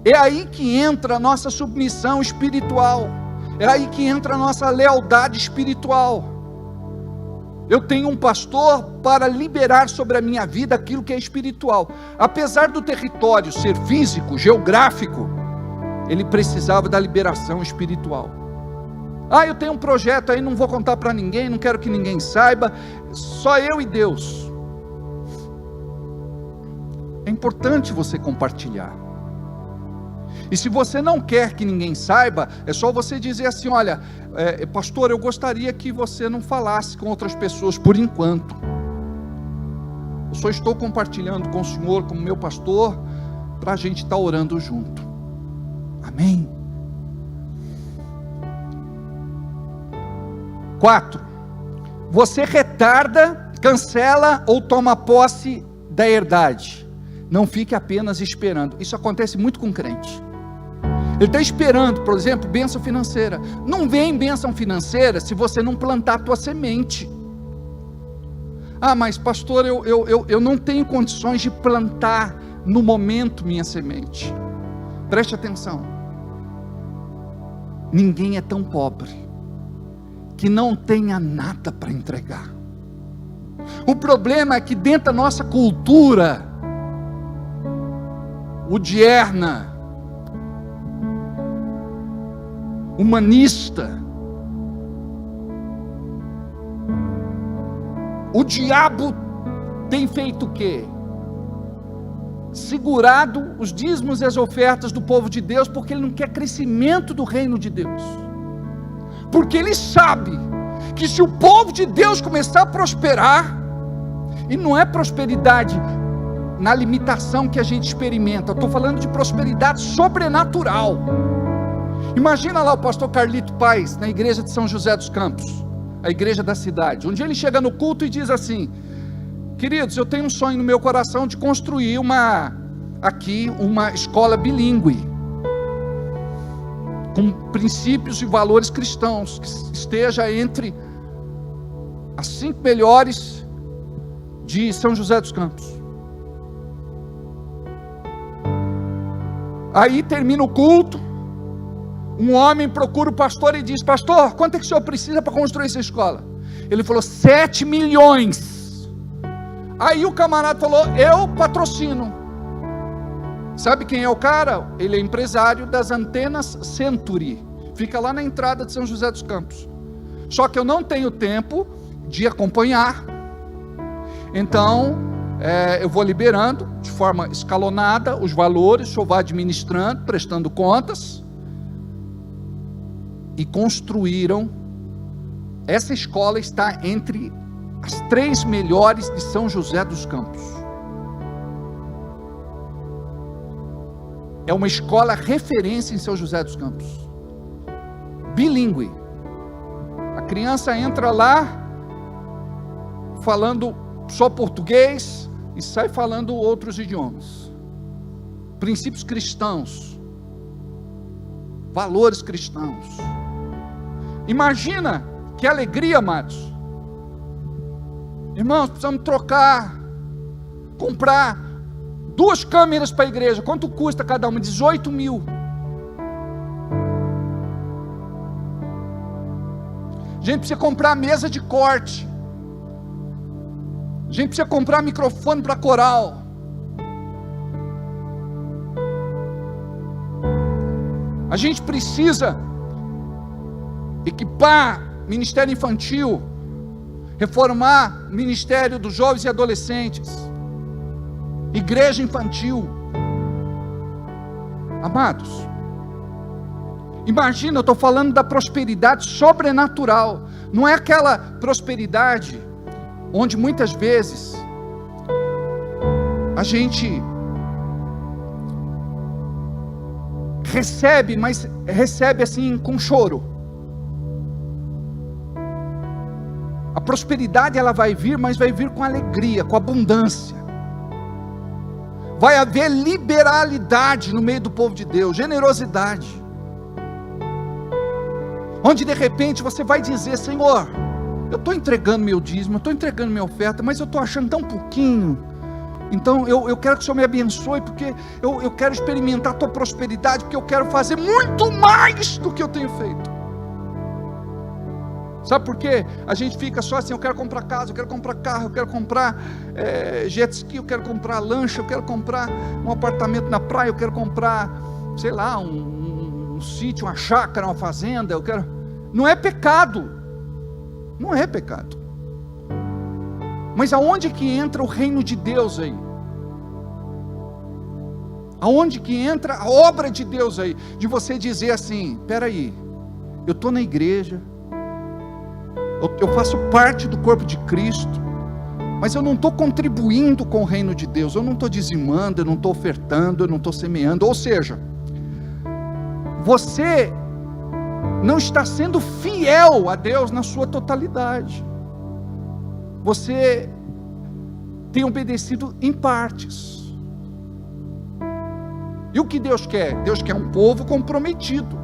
É aí que entra a nossa submissão espiritual. É aí que entra a nossa lealdade espiritual. Eu tenho um pastor para liberar sobre a minha vida aquilo que é espiritual. Apesar do território ser físico, geográfico, ele precisava da liberação espiritual. Eu tenho um projeto aí, não vou contar para ninguém, não quero que ninguém saiba, só eu e Deus. É importante você compartilhar. E se você não quer que ninguém saiba, é só você dizer assim: olha, pastor, eu gostaria que você não falasse com outras pessoas por enquanto. Eu só estou compartilhando com o senhor como meu pastor, para a gente estar orando junto. Amém? 4. Você retarda, cancela ou toma posse da herdade. Não fique apenas esperando. Isso acontece muito com crente. Ele está esperando, por exemplo, bênção financeira. Não vem bênção financeira se você não plantar a tua semente. Mas pastor, eu não tenho condições de plantar no momento minha semente. Preste atenção. Ninguém é tão pobre que não tenha nada para entregar. O problema é que dentro da nossa cultura odierna, humanista, o diabo tem feito o quê? Segurado os dízimos e as ofertas do povo de Deus, porque ele não quer crescimento do reino de Deus, porque ele sabe que se o povo de Deus começar a prosperar, e não é prosperidade na limitação que a gente experimenta, eu estou falando de prosperidade sobrenatural. Imagina lá o pastor Carlito Paes, na igreja de São José dos Campos, a igreja da cidade. Um dia ele chega no culto e diz assim: queridos, eu tenho um sonho no meu coração de construir uma escola bilíngue, com princípios e valores cristãos, que esteja entre as 5 melhores de São José dos Campos. Aí termina o culto, um homem procura o pastor e diz: pastor, quanto é que o senhor precisa para construir essa escola? Ele falou: 7 milhões. Aí o camarada falou: eu patrocino. Sabe quem é o cara? Ele é empresário das antenas Century, fica lá na entrada de São José dos Campos. Só que eu não tenho tempo de acompanhar, então eu vou liberando de forma escalonada os valores, o senhor vai administrando, prestando contas. E construíram, essa escola está entre as 3 melhores de São José dos Campos. É uma escola referência em São José dos Campos, bilíngue. A criança entra lá falando só português e sai falando outros idiomas. Princípios cristãos, valores cristãos. Imagina que alegria, amados. Irmãos, precisamos comprar 2 câmeras para a igreja. Quanto custa cada uma? 18 mil. A gente precisa comprar mesa de corte. A gente precisa comprar microfone para coral. A gente precisa equipar ministério infantil, reformar ministério dos jovens e adolescentes, igreja infantil. Amados, imagina, eu estou falando da prosperidade sobrenatural, não é aquela prosperidade onde muitas vezes a gente recebe, mas recebe assim com choro. A prosperidade ela vai vir, mas vai vir com alegria, com abundância. Vai haver liberalidade no meio do povo de Deus, generosidade. Onde de repente você vai dizer: Senhor, eu estou entregando meu dízimo, eu estou entregando minha oferta, mas eu estou achando tão pouquinho. Então eu quero que o Senhor me abençoe, porque eu quero experimentar a tua prosperidade, porque eu quero fazer muito mais do que eu tenho feito. Sabe por quê? A gente fica só assim: eu quero comprar casa, eu quero comprar carro, eu quero comprar jet ski, eu quero comprar lancha, eu quero comprar um apartamento na praia, eu quero comprar, sei lá, um sítio, uma chácara, uma fazenda, eu quero... Não é pecado, não é pecado. Mas aonde que entra o reino de Deus aí? Aonde que entra a obra de Deus aí? De você dizer assim: peraí, eu estou na igreja, eu faço parte do corpo de Cristo, mas eu não estou contribuindo com o reino de Deus, eu não estou dizimando, eu não estou ofertando, eu não estou semeando. Ou seja, você não está sendo fiel a Deus na sua totalidade. Você tem obedecido em partes. E o que Deus quer? Deus quer um povo comprometido.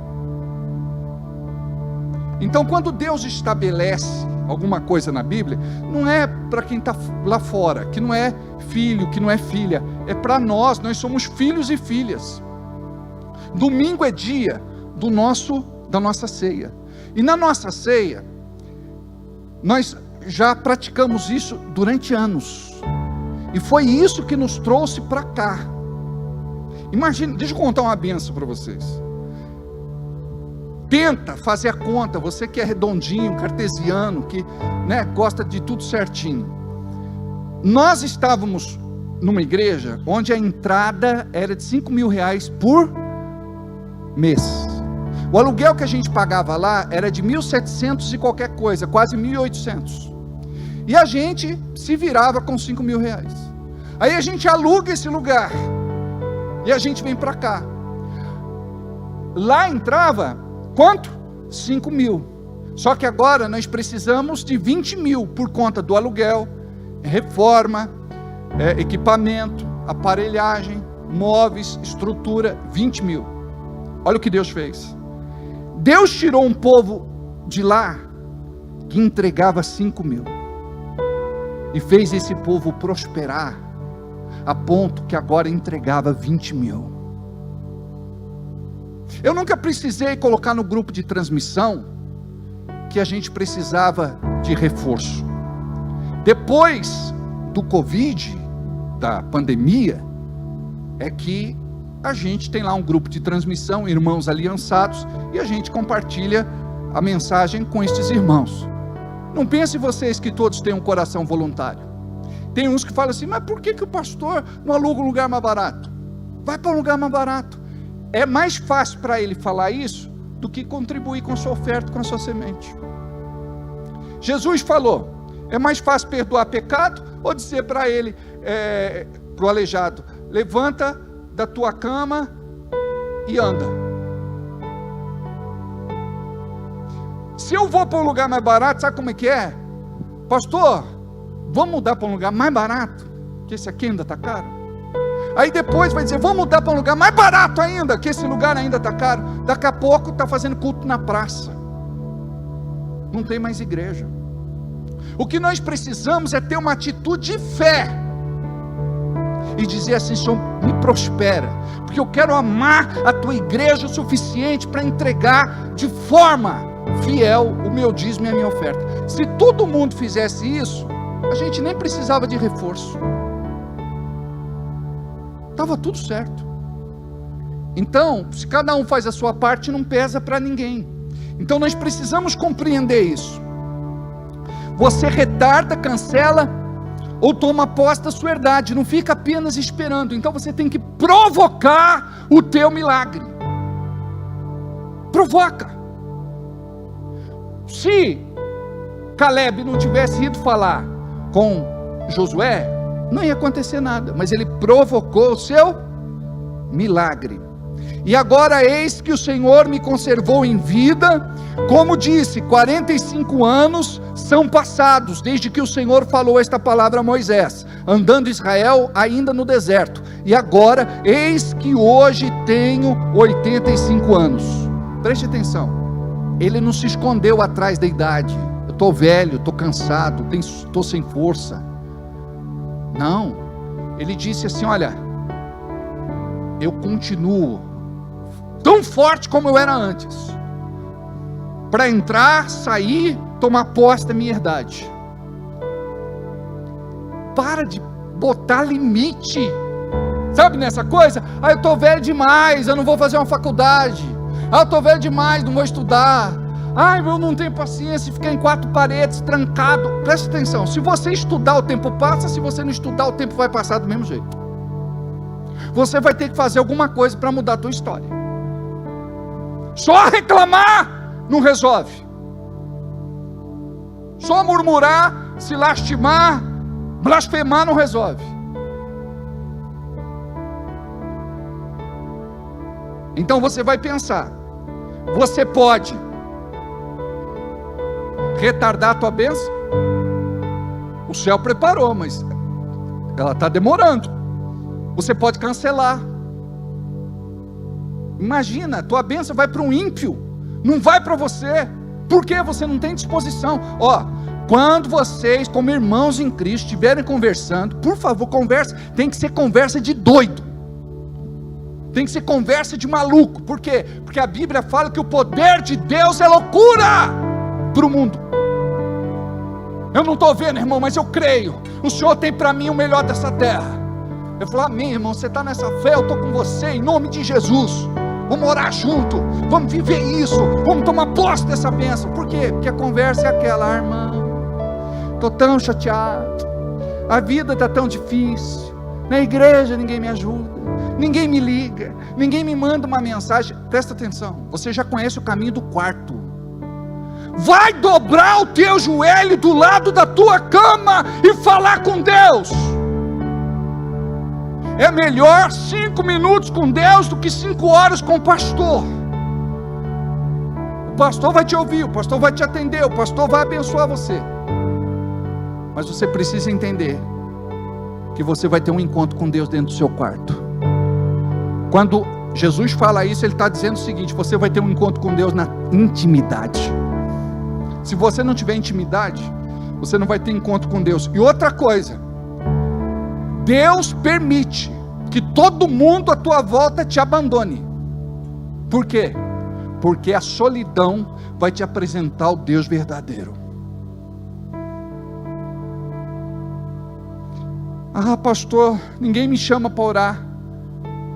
Então, quando Deus estabelece alguma coisa na Bíblia, não é para quem está lá fora, que não é filho, que não é filha, é para nós somos filhos e filhas. Domingo é dia da nossa ceia, e na nossa ceia, nós já praticamos isso durante anos, e foi isso que nos trouxe para cá. Imagina, deixa eu contar uma bênção para vocês. Tenta fazer a conta, você que é redondinho, cartesiano, que gosta de tudo certinho. Nós estávamos numa igreja onde a entrada era de R$5.000 por mês. O aluguel que a gente pagava lá era de 1.700 e qualquer coisa, quase 1.800. E a gente se virava com R$5.000. Aí a gente aluga esse lugar e a gente vem para cá. Lá entrava quanto? 5.000. Só que agora nós precisamos de 20.000 por conta do aluguel, reforma, equipamento, aparelhagem, móveis, estrutura, 20.000. Olha o que Deus fez. Deus tirou um povo de lá que entregava 5.000 e fez esse povo prosperar a ponto que agora entregava 20.000. Eu nunca precisei colocar no grupo de transmissão que a gente precisava de reforço. Depois do Covid, da pandemia, é que a gente tem lá um grupo de transmissão, irmãos aliançados, e a gente compartilha a mensagem com estes irmãos. Não pense vocês que todos têm um coração voluntário. Tem uns que falam assim, mas por que o pastor não aluga um lugar mais barato? Vai para um lugar mais barato. É mais fácil para ele falar isso do que contribuir com a sua oferta, com a sua semente. Jesus falou, é mais fácil perdoar pecado ou dizer para ele, para o aleijado, levanta da tua cama e anda. Se eu vou para um lugar mais barato, sabe como é que é? Pastor, vamos mudar para um lugar mais barato, que esse aqui ainda está caro. Aí depois vai dizer, vamos mudar para um lugar mais barato ainda, que esse lugar ainda está caro. Daqui a pouco está fazendo culto na praça. Não tem mais igreja. O que nós precisamos é ter uma atitude de fé e dizer assim, Senhor, me prospera, porque eu quero amar a tua igreja o suficiente para entregar de forma fiel o meu dízimo e a minha oferta. Se todo mundo fizesse isso, a gente nem precisava de reforço, estava tudo certo. Então, se cada um faz a sua parte, não pesa para ninguém. Então nós precisamos compreender isso. Você retarda, cancela ou toma posse da sua herdade, não fica apenas esperando. Então você tem que provocar o teu milagre. Provoca. Se Caleb não tivesse ido falar com Josué, não ia acontecer nada, mas ele provocou o seu milagre. E agora eis que o Senhor me conservou em vida, como disse, 45 anos são passados, desde que o Senhor falou esta palavra a Moisés, andando Israel ainda no deserto, e agora, eis que hoje tenho 85 anos, preste atenção, ele não se escondeu atrás da idade, eu estou velho, estou cansado, estou sem força, não, ele disse assim, olha, eu continuo tão forte como eu era antes, para entrar, sair, tomar posse da minha herdade. Para de botar limite, sabe nessa coisa? Eu estou velho demais, eu não vou fazer uma faculdade. Eu estou velho demais, não vou estudar. Eu não tenho paciência de ficar em quatro paredes, trancado. Preste atenção, se você estudar o tempo passa, se você não estudar o tempo vai passar do mesmo jeito. Você vai ter que fazer alguma coisa para mudar a tua história. Só reclamar não resolve. Só murmurar, se lastimar, blasfemar não resolve. Então você vai pensar, você pode retardar a tua bênção? O céu preparou, mas ela está demorando. Você pode cancelar. Imagina, tua bênção vai para um ímpio, não vai para você, porque você não tem disposição. Quando vocês, como irmãos em Cristo, estiverem conversando, por favor, conversa, tem que ser conversa de doido, tem que ser conversa de maluco. Por quê? Porque a Bíblia fala que o poder de Deus é loucura para o mundo. Eu não estou vendo, irmão, mas eu creio, o Senhor tem para mim o melhor dessa terra. Eu falo, amém, irmão, você está nessa fé, eu estou com você, em nome de Jesus. Vamos orar junto, vamos viver isso, vamos tomar posse dessa bênção. Por quê? Porque a conversa é aquela, irmão, estou tão chateado, A vida está tão difícil. Na igreja ninguém me ajuda, ninguém me liga, ninguém me manda uma mensagem. Presta atenção, você já conhece o caminho do quarto. Vai dobrar o teu joelho do lado da tua cama e falar com Deus. É melhor 5 minutos com Deus do que 5 horas com o pastor. O pastor vai te ouvir, o pastor vai te atender, o pastor vai abençoar você. Mas você precisa entender que você vai ter um encontro com Deus dentro do seu quarto. Quando Jesus fala isso, Ele está dizendo o seguinte: você vai ter um encontro com Deus na intimidade. Se você não tiver intimidade, você não vai ter encontro com Deus. E outra coisa, Deus permite que todo mundo à tua volta te abandone. Por quê? Porque a solidão vai te apresentar o Deus verdadeiro. Ah, pastor, ninguém me chama para orar.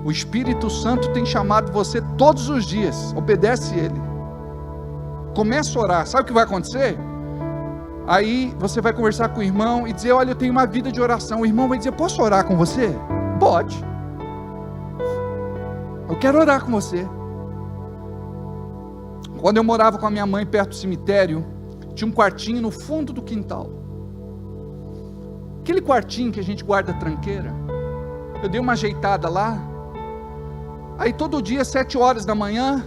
O Espírito Santo tem chamado você todos os dias. Obedece Ele. Começa a orar. Sabe o que vai acontecer? Aí você vai conversar com o irmão e dizer: olha, eu tenho uma vida de oração. O irmão vai dizer: posso orar com você? Pode. Eu quero orar com você. Quando eu morava com a minha mãe perto do cemitério, tinha um quartinho no fundo do quintal. Aquele quartinho que a gente guarda a tranqueira. Eu dei uma ajeitada lá. Aí todo dia, 7 horas da manhã,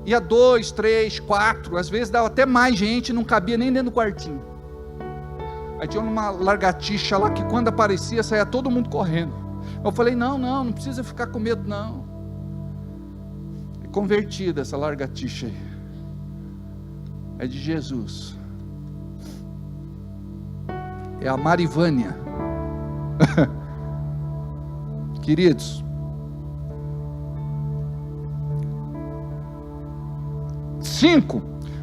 ia 2, 3, 4, às vezes dava até mais gente, não cabia nem dentro do quartinho. Aí tinha uma largatixa lá que quando aparecia, saía todo mundo correndo. Eu falei: não precisa ficar com medo não. É convertida essa largatixa aí. É de Jesus. É a Marivânia. Queridos, 5.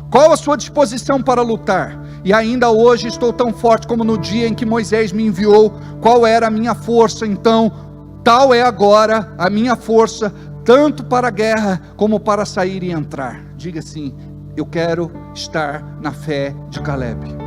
Qual a sua disposição para lutar? E ainda hoje estou tão forte como no dia em que Moisés me enviou. Qual era a minha força? Então, tal é agora a minha força, tanto para a guerra como para sair e entrar. Diga assim: eu quero estar na fé de Caleb.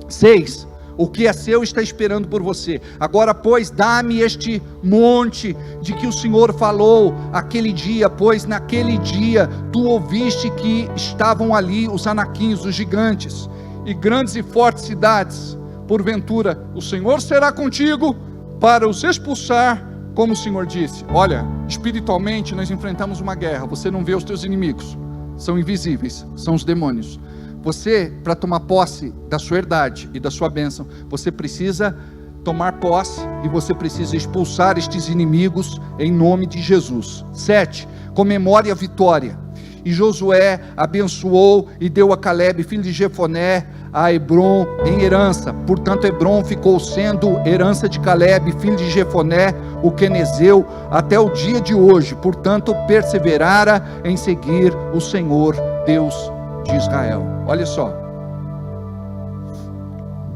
6. O que é seu está esperando por você. Agora, pois, dá-me este monte de que o Senhor falou aquele dia, pois naquele dia tu ouviste que estavam ali os anaquins, os gigantes, e grandes e fortes cidades. Porventura, o Senhor será contigo para os expulsar, como o Senhor disse. Olha, espiritualmente nós enfrentamos uma guerra. Você não vê os teus inimigos, são invisíveis, são os demônios. Você, para tomar posse da sua herdade e da sua bênção, você precisa tomar posse e você precisa expulsar estes inimigos em nome de Jesus. 7. Comemore a vitória. E Josué abençoou e deu a Caleb, filho de Jefoné, a Hebron em herança. Portanto, Hebron ficou sendo herança de Caleb, filho de Jefoné, o quenezeu, até o dia de hoje. Portanto, perseverara em seguir o Senhor, Deus de Israel. Olha só,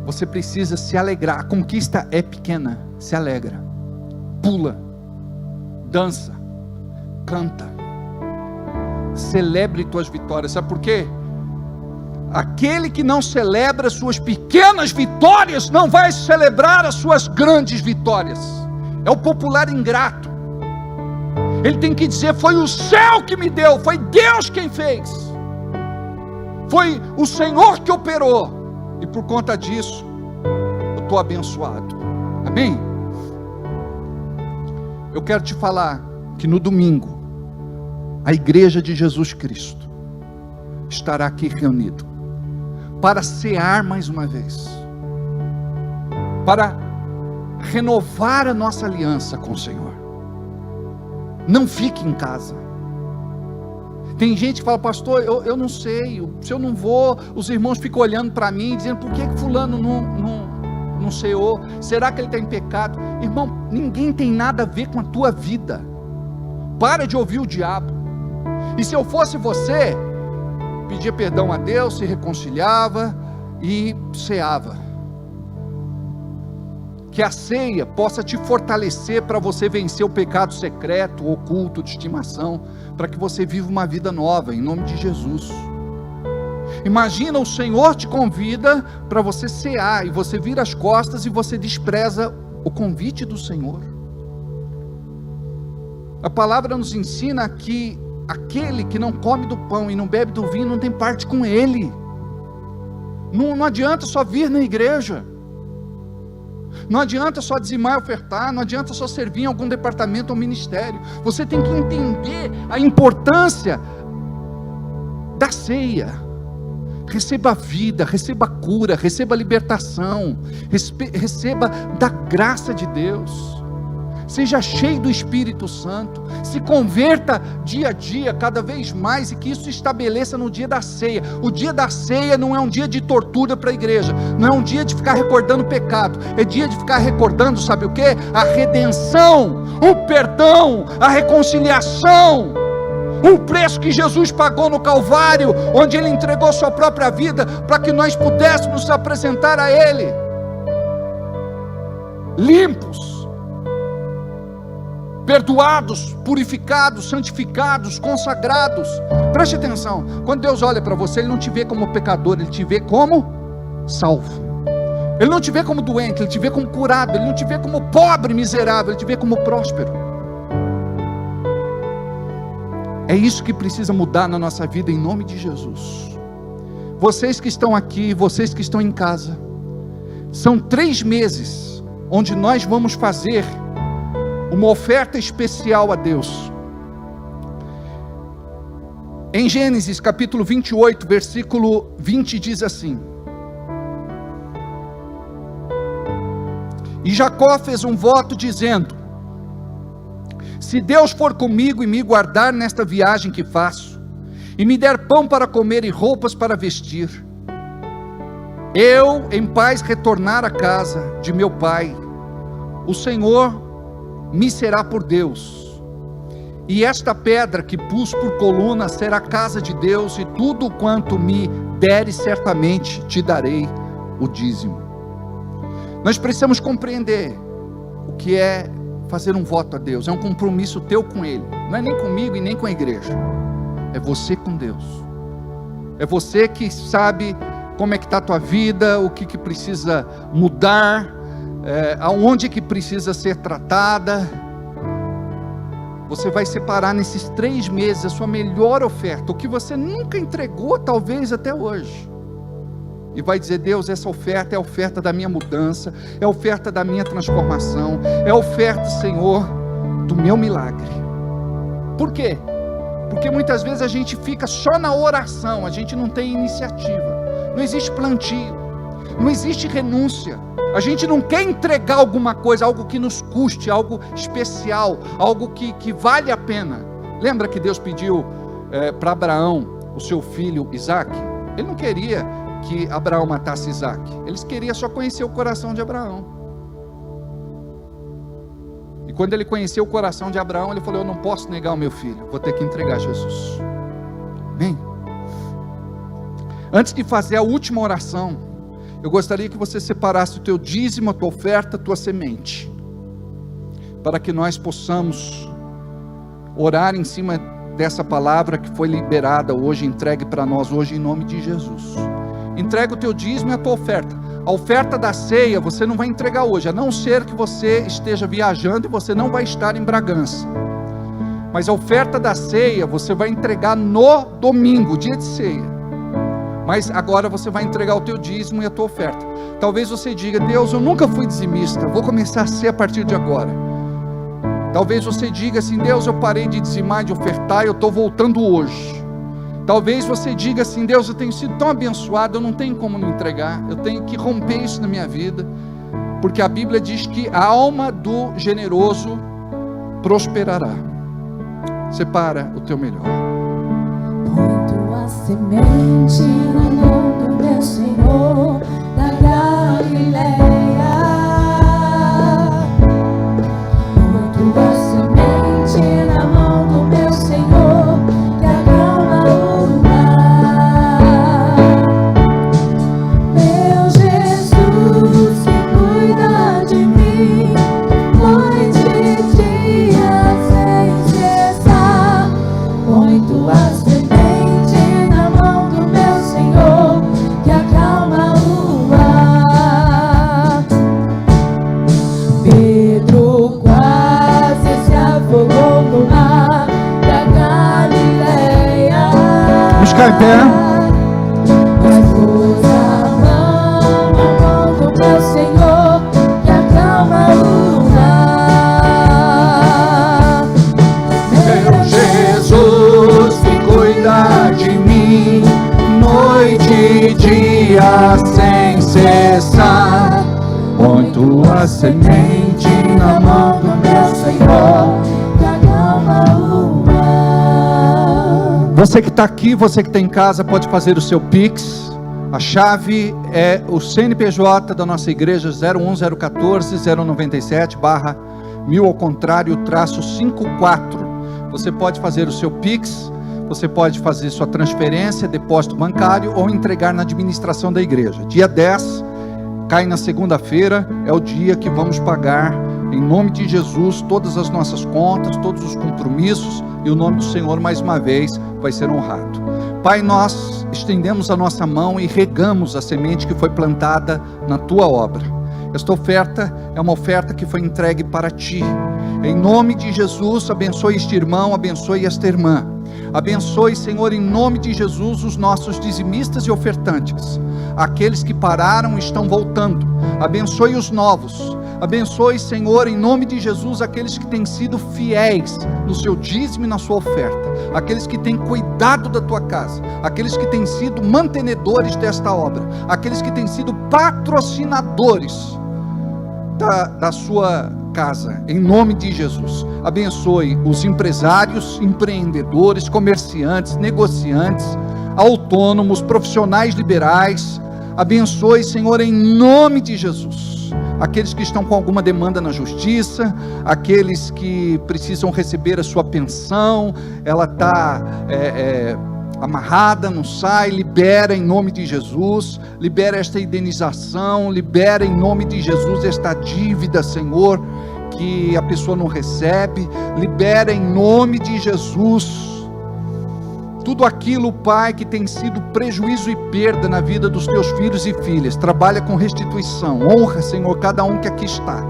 você precisa se alegrar. A conquista é pequena, se alegra, pula, dança, canta, celebre tuas vitórias. Sabe por quê? Aquele que não celebra suas pequenas vitórias não vai celebrar as suas grandes vitórias. É o popular ingrato. Ele tem que dizer: foi o céu que me deu, foi Deus quem fez, foi o Senhor que operou, e por conta disso eu estou abençoado. Amém? Eu quero te falar que no domingo a igreja de Jesus Cristo estará aqui reunido para cear mais uma vez, para renovar a nossa aliança com o Senhor. Não fique em casa. Tem gente que fala: pastor, eu não sei, se eu não vou, os irmãos ficam olhando para mim, dizendo: por que fulano não ceou? Será que ele está em pecado? Irmão, ninguém tem nada a ver com a tua vida. Para de ouvir o diabo. E se eu fosse você, pedia perdão a Deus, se reconciliava e ceava. Que a ceia possa te fortalecer para você vencer o pecado secreto, o oculto, de estimação, para que você viva uma vida nova, em nome de Jesus. Imagina, o Senhor te convida para você cear, e você vira as costas e você despreza o convite do Senhor. A palavra nos ensina que aquele que não come do pão e não bebe do vinho não tem parte com Ele. Não adianta só vir na igreja, não adianta só dizimar e ofertar, não adianta só servir em algum departamento ou ministério. Você tem que entender a importância da ceia. Receba a vida, receba a cura, receba a libertação, receba da graça de Deus. Seja cheio do Espírito Santo, se converta dia a dia, cada vez mais, e que isso se estabeleça no dia da ceia. O dia da ceia não é um dia de tortura para a igreja, não é um dia de ficar recordando o pecado, é dia de ficar recordando, sabe o que? A redenção, o perdão, a reconciliação, o preço que Jesus pagou no Calvário, onde Ele entregou sua própria vida, para que nós pudéssemos nos apresentar a Ele, limpos, perdoados, purificados, santificados, consagrados. Preste atenção, quando Deus olha para você, Ele não te vê como pecador, Ele te vê como salvo. Ele não te vê como doente, Ele te vê como curado. Ele não te vê como pobre, miserável, Ele te vê como próspero. É isso que precisa mudar na nossa vida, em nome de Jesus. Vocês que estão aqui, vocês que estão em casa, são 3 meses onde nós vamos fazer uma oferta especial a Deus. Em Gênesis capítulo 28, versículo 20 diz assim: e Jacó fez um voto dizendo: se Deus for comigo e me guardar nesta viagem que faço, e me der pão para comer e roupas para vestir, eu em paz retornar à casa de meu pai, o Senhor me será por Deus, e esta pedra que pus por coluna será a casa de Deus, e tudo quanto me deres certamente te darei o dízimo. Nós precisamos compreender o que é fazer um voto a Deus. É um compromisso teu com Ele, não é nem comigo e nem com a igreja, é você com Deus. É você que sabe como é que está a tua vida, o que precisa mudar, aonde que precisa ser tratada. Você vai separar nesses 3 meses a sua melhor oferta, o que você nunca entregou talvez até hoje, e vai dizer: Deus, essa oferta é a oferta da minha mudança, é a oferta da minha transformação, é a oferta, Senhor, do meu milagre. Por quê? Porque muitas vezes a gente fica só na oração, a gente não tem iniciativa, não existe plantio, não existe renúncia. A gente não quer entregar alguma coisa, algo que nos custe, algo especial, algo que vale a pena. Lembra que Deus pediu para Abraão o seu filho Isaac? Ele não queria que Abraão matasse Isaac, ele queria só conhecer o coração de Abraão. E quando ele conheceu o coração de Abraão, ele falou: eu não posso negar o meu filho, vou ter que entregar Jesus. Bem, antes de fazer a última oração, eu gostaria que você separasse o teu dízimo, a tua oferta, a tua semente, para que nós possamos orar em cima dessa palavra que foi liberada hoje, entregue para nós hoje, em nome de Jesus. Entrega o teu dízimo e a tua oferta. A oferta da ceia você não vai entregar hoje, a não ser que você esteja viajando e você não vai estar em Bragança. Mas a oferta da ceia você vai entregar no domingo, dia de ceia. Mas agora você vai entregar o teu dízimo e a tua oferta. Talvez você diga: Deus, eu nunca fui dizimista, vou começar a ser a partir de agora. Talvez você diga assim: Deus, eu parei de dizimar, de ofertar, eu estou voltando hoje. Talvez você diga assim: Deus, eu tenho sido tão abençoado, eu não tenho como não entregar, eu tenho que romper isso na minha vida, porque a Bíblia diz que a alma do generoso prosperará. Separa o teu melhor. Põe tua semente na mão do meu Senhor, da Galileia. Põe tua semente na mão do meu Senhor, que acalma o mar. Meu Jesus, que cuida de mim, noite e dia sem cessar. Põe tua semente na mão do meu Senhor. Vamos ficar em pé. Meu Senhor, que acalma o mar. Meu Jesus, que cuida de mim, noite e dia sem cessar. Põe tua semente na mão do meu Senhor, que acalma o mar. Você que está aqui, você que está em casa, pode fazer o seu Pix. A chave é o CNPJ da nossa igreja, 01014-097/1000 ao contrário, -54. Você pode fazer o seu Pix, você pode fazer sua transferência, depósito bancário ou entregar na administração da igreja. Dia 10, cai na segunda-feira, é o dia que vamos pagar, em nome de Jesus, todas as nossas contas, todos os compromissos, e o nome do Senhor mais uma vez vai ser honrado. Pai, nós estendemos a nossa mão e regamos a semente que foi plantada na tua obra. Esta oferta é uma oferta que foi entregue para ti. Em nome de Jesus, abençoe este irmão, abençoe esta irmã. Abençoe, Senhor, em nome de Jesus, os nossos dizimistas e ofertantes. Aqueles que pararam estão voltando. Abençoe os novos. Abençoe, Senhor, em nome de Jesus, aqueles que têm sido fiéis no seu dízimo e na sua oferta, aqueles que têm cuidado da tua casa, aqueles que têm sido mantenedores desta obra, aqueles que têm sido patrocinadores da sua casa, em nome de Jesus. Abençoe os empresários, empreendedores, comerciantes, negociantes, autônomos, profissionais liberais. Abençoe, Senhor, em nome de Jesus, aqueles que estão com alguma demanda na justiça, aqueles que precisam receber a sua pensão, ela está amarrada, não sai, libera em nome de Jesus, libera esta indenização, libera em nome de Jesus esta dívida, Senhor, que a pessoa não recebe, libera em nome de Jesus tudo aquilo, Pai, que tem sido prejuízo e perda na vida dos teus filhos e filhas. Trabalha com restituição, honra, Senhor, cada um que aqui está.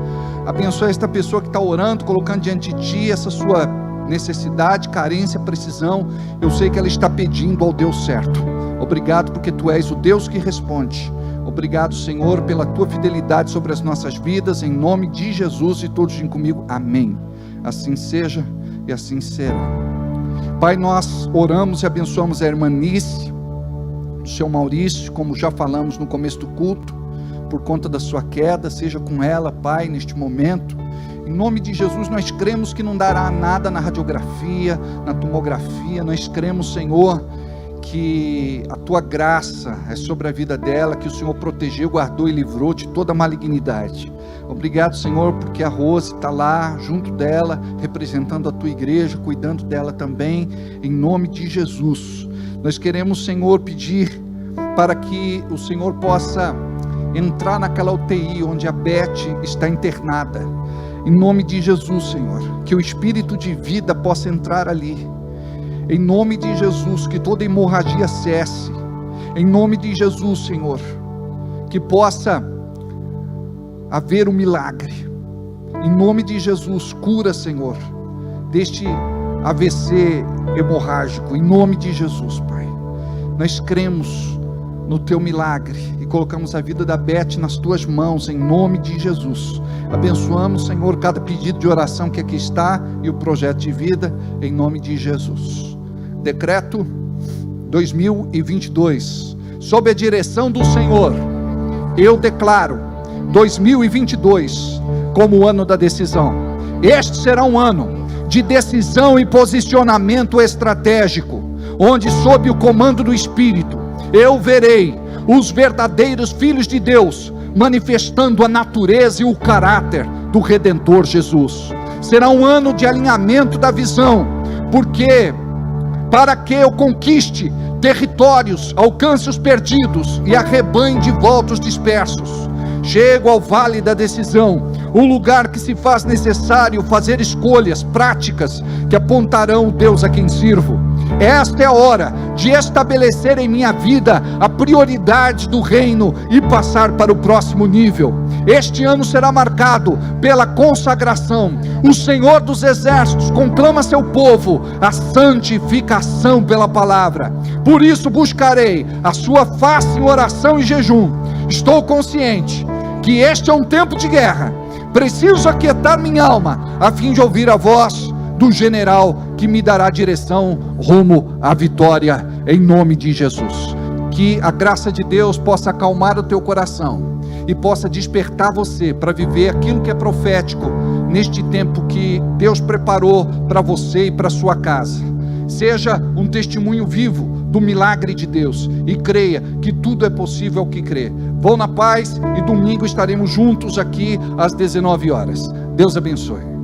Abençoa esta pessoa que está orando, colocando diante de ti essa sua necessidade, carência, precisão. Eu sei que ela está pedindo ao Deus certo. Obrigado porque tu és o Deus que responde. Obrigado, Senhor, pela tua fidelidade sobre as nossas vidas, em nome de Jesus, e todos digam comigo, amém. Assim seja e assim será. Pai, nós oramos e abençoamos a irmã Nice, o seu Maurício, como já falamos no começo do culto, por conta da sua queda, seja com ela, Pai, neste momento. Em nome de Jesus, nós cremos que não dará nada na radiografia, na tomografia. Nós cremos, Senhor, que a tua graça é sobre a vida dela, que o Senhor protegeu, guardou e livrou de toda malignidade. Obrigado, Senhor, porque a Rose está lá junto dela, representando a tua igreja, cuidando dela também, em nome de Jesus. Nós queremos, Senhor, pedir para que o Senhor possa entrar naquela UTI onde a Beth está internada, em nome de Jesus, Senhor, que o espírito de vida possa entrar ali, em nome de Jesus, que toda hemorragia cesse, em nome de Jesus, Senhor, que possa haver um milagre, em nome de Jesus. Cura, Senhor, deste AVC hemorrágico, em nome de Jesus, Pai. Nós cremos no teu milagre e colocamos a vida da Beth nas tuas mãos, em nome de Jesus. Abençoamos, Senhor, cada pedido de oração que aqui está e o projeto de vida, em nome de Jesus. Decreto 2022, sob a direção do Senhor, eu declaro 2022 como o ano da decisão. Este será um ano de decisão e posicionamento estratégico, onde sob o comando do Espírito, eu verei os verdadeiros filhos de Deus manifestando a natureza e o caráter do Redentor Jesus. Será um ano de alinhamento da visão, porque para que eu conquiste territórios, alcance os perdidos e arrebanhe de volta os dispersos, chego ao vale da decisão, o lugar que se faz necessário fazer escolhas práticas que apontarão o Deus a quem sirvo. Esta é a hora de estabelecer em minha vida a prioridade do reino e passar para o próximo nível. Este ano será marcado pela consagração. O Senhor dos Exércitos conclama seu povo a santificação pela palavra. Por isso buscarei a sua face em oração e jejum. Estou consciente que este é um tempo de guerra. Preciso aquietar minha alma a fim de ouvir a voz do general que me dará direção rumo à vitória, em nome de Jesus. Que a graça de Deus possa acalmar o teu coração e possa despertar você para viver aquilo que é profético neste tempo que Deus preparou para você e para sua casa. Seja um testemunho vivo do milagre de Deus e creia que tudo é possível ao que crê. Vão na paz e domingo estaremos juntos aqui às 19 horas. Deus abençoe.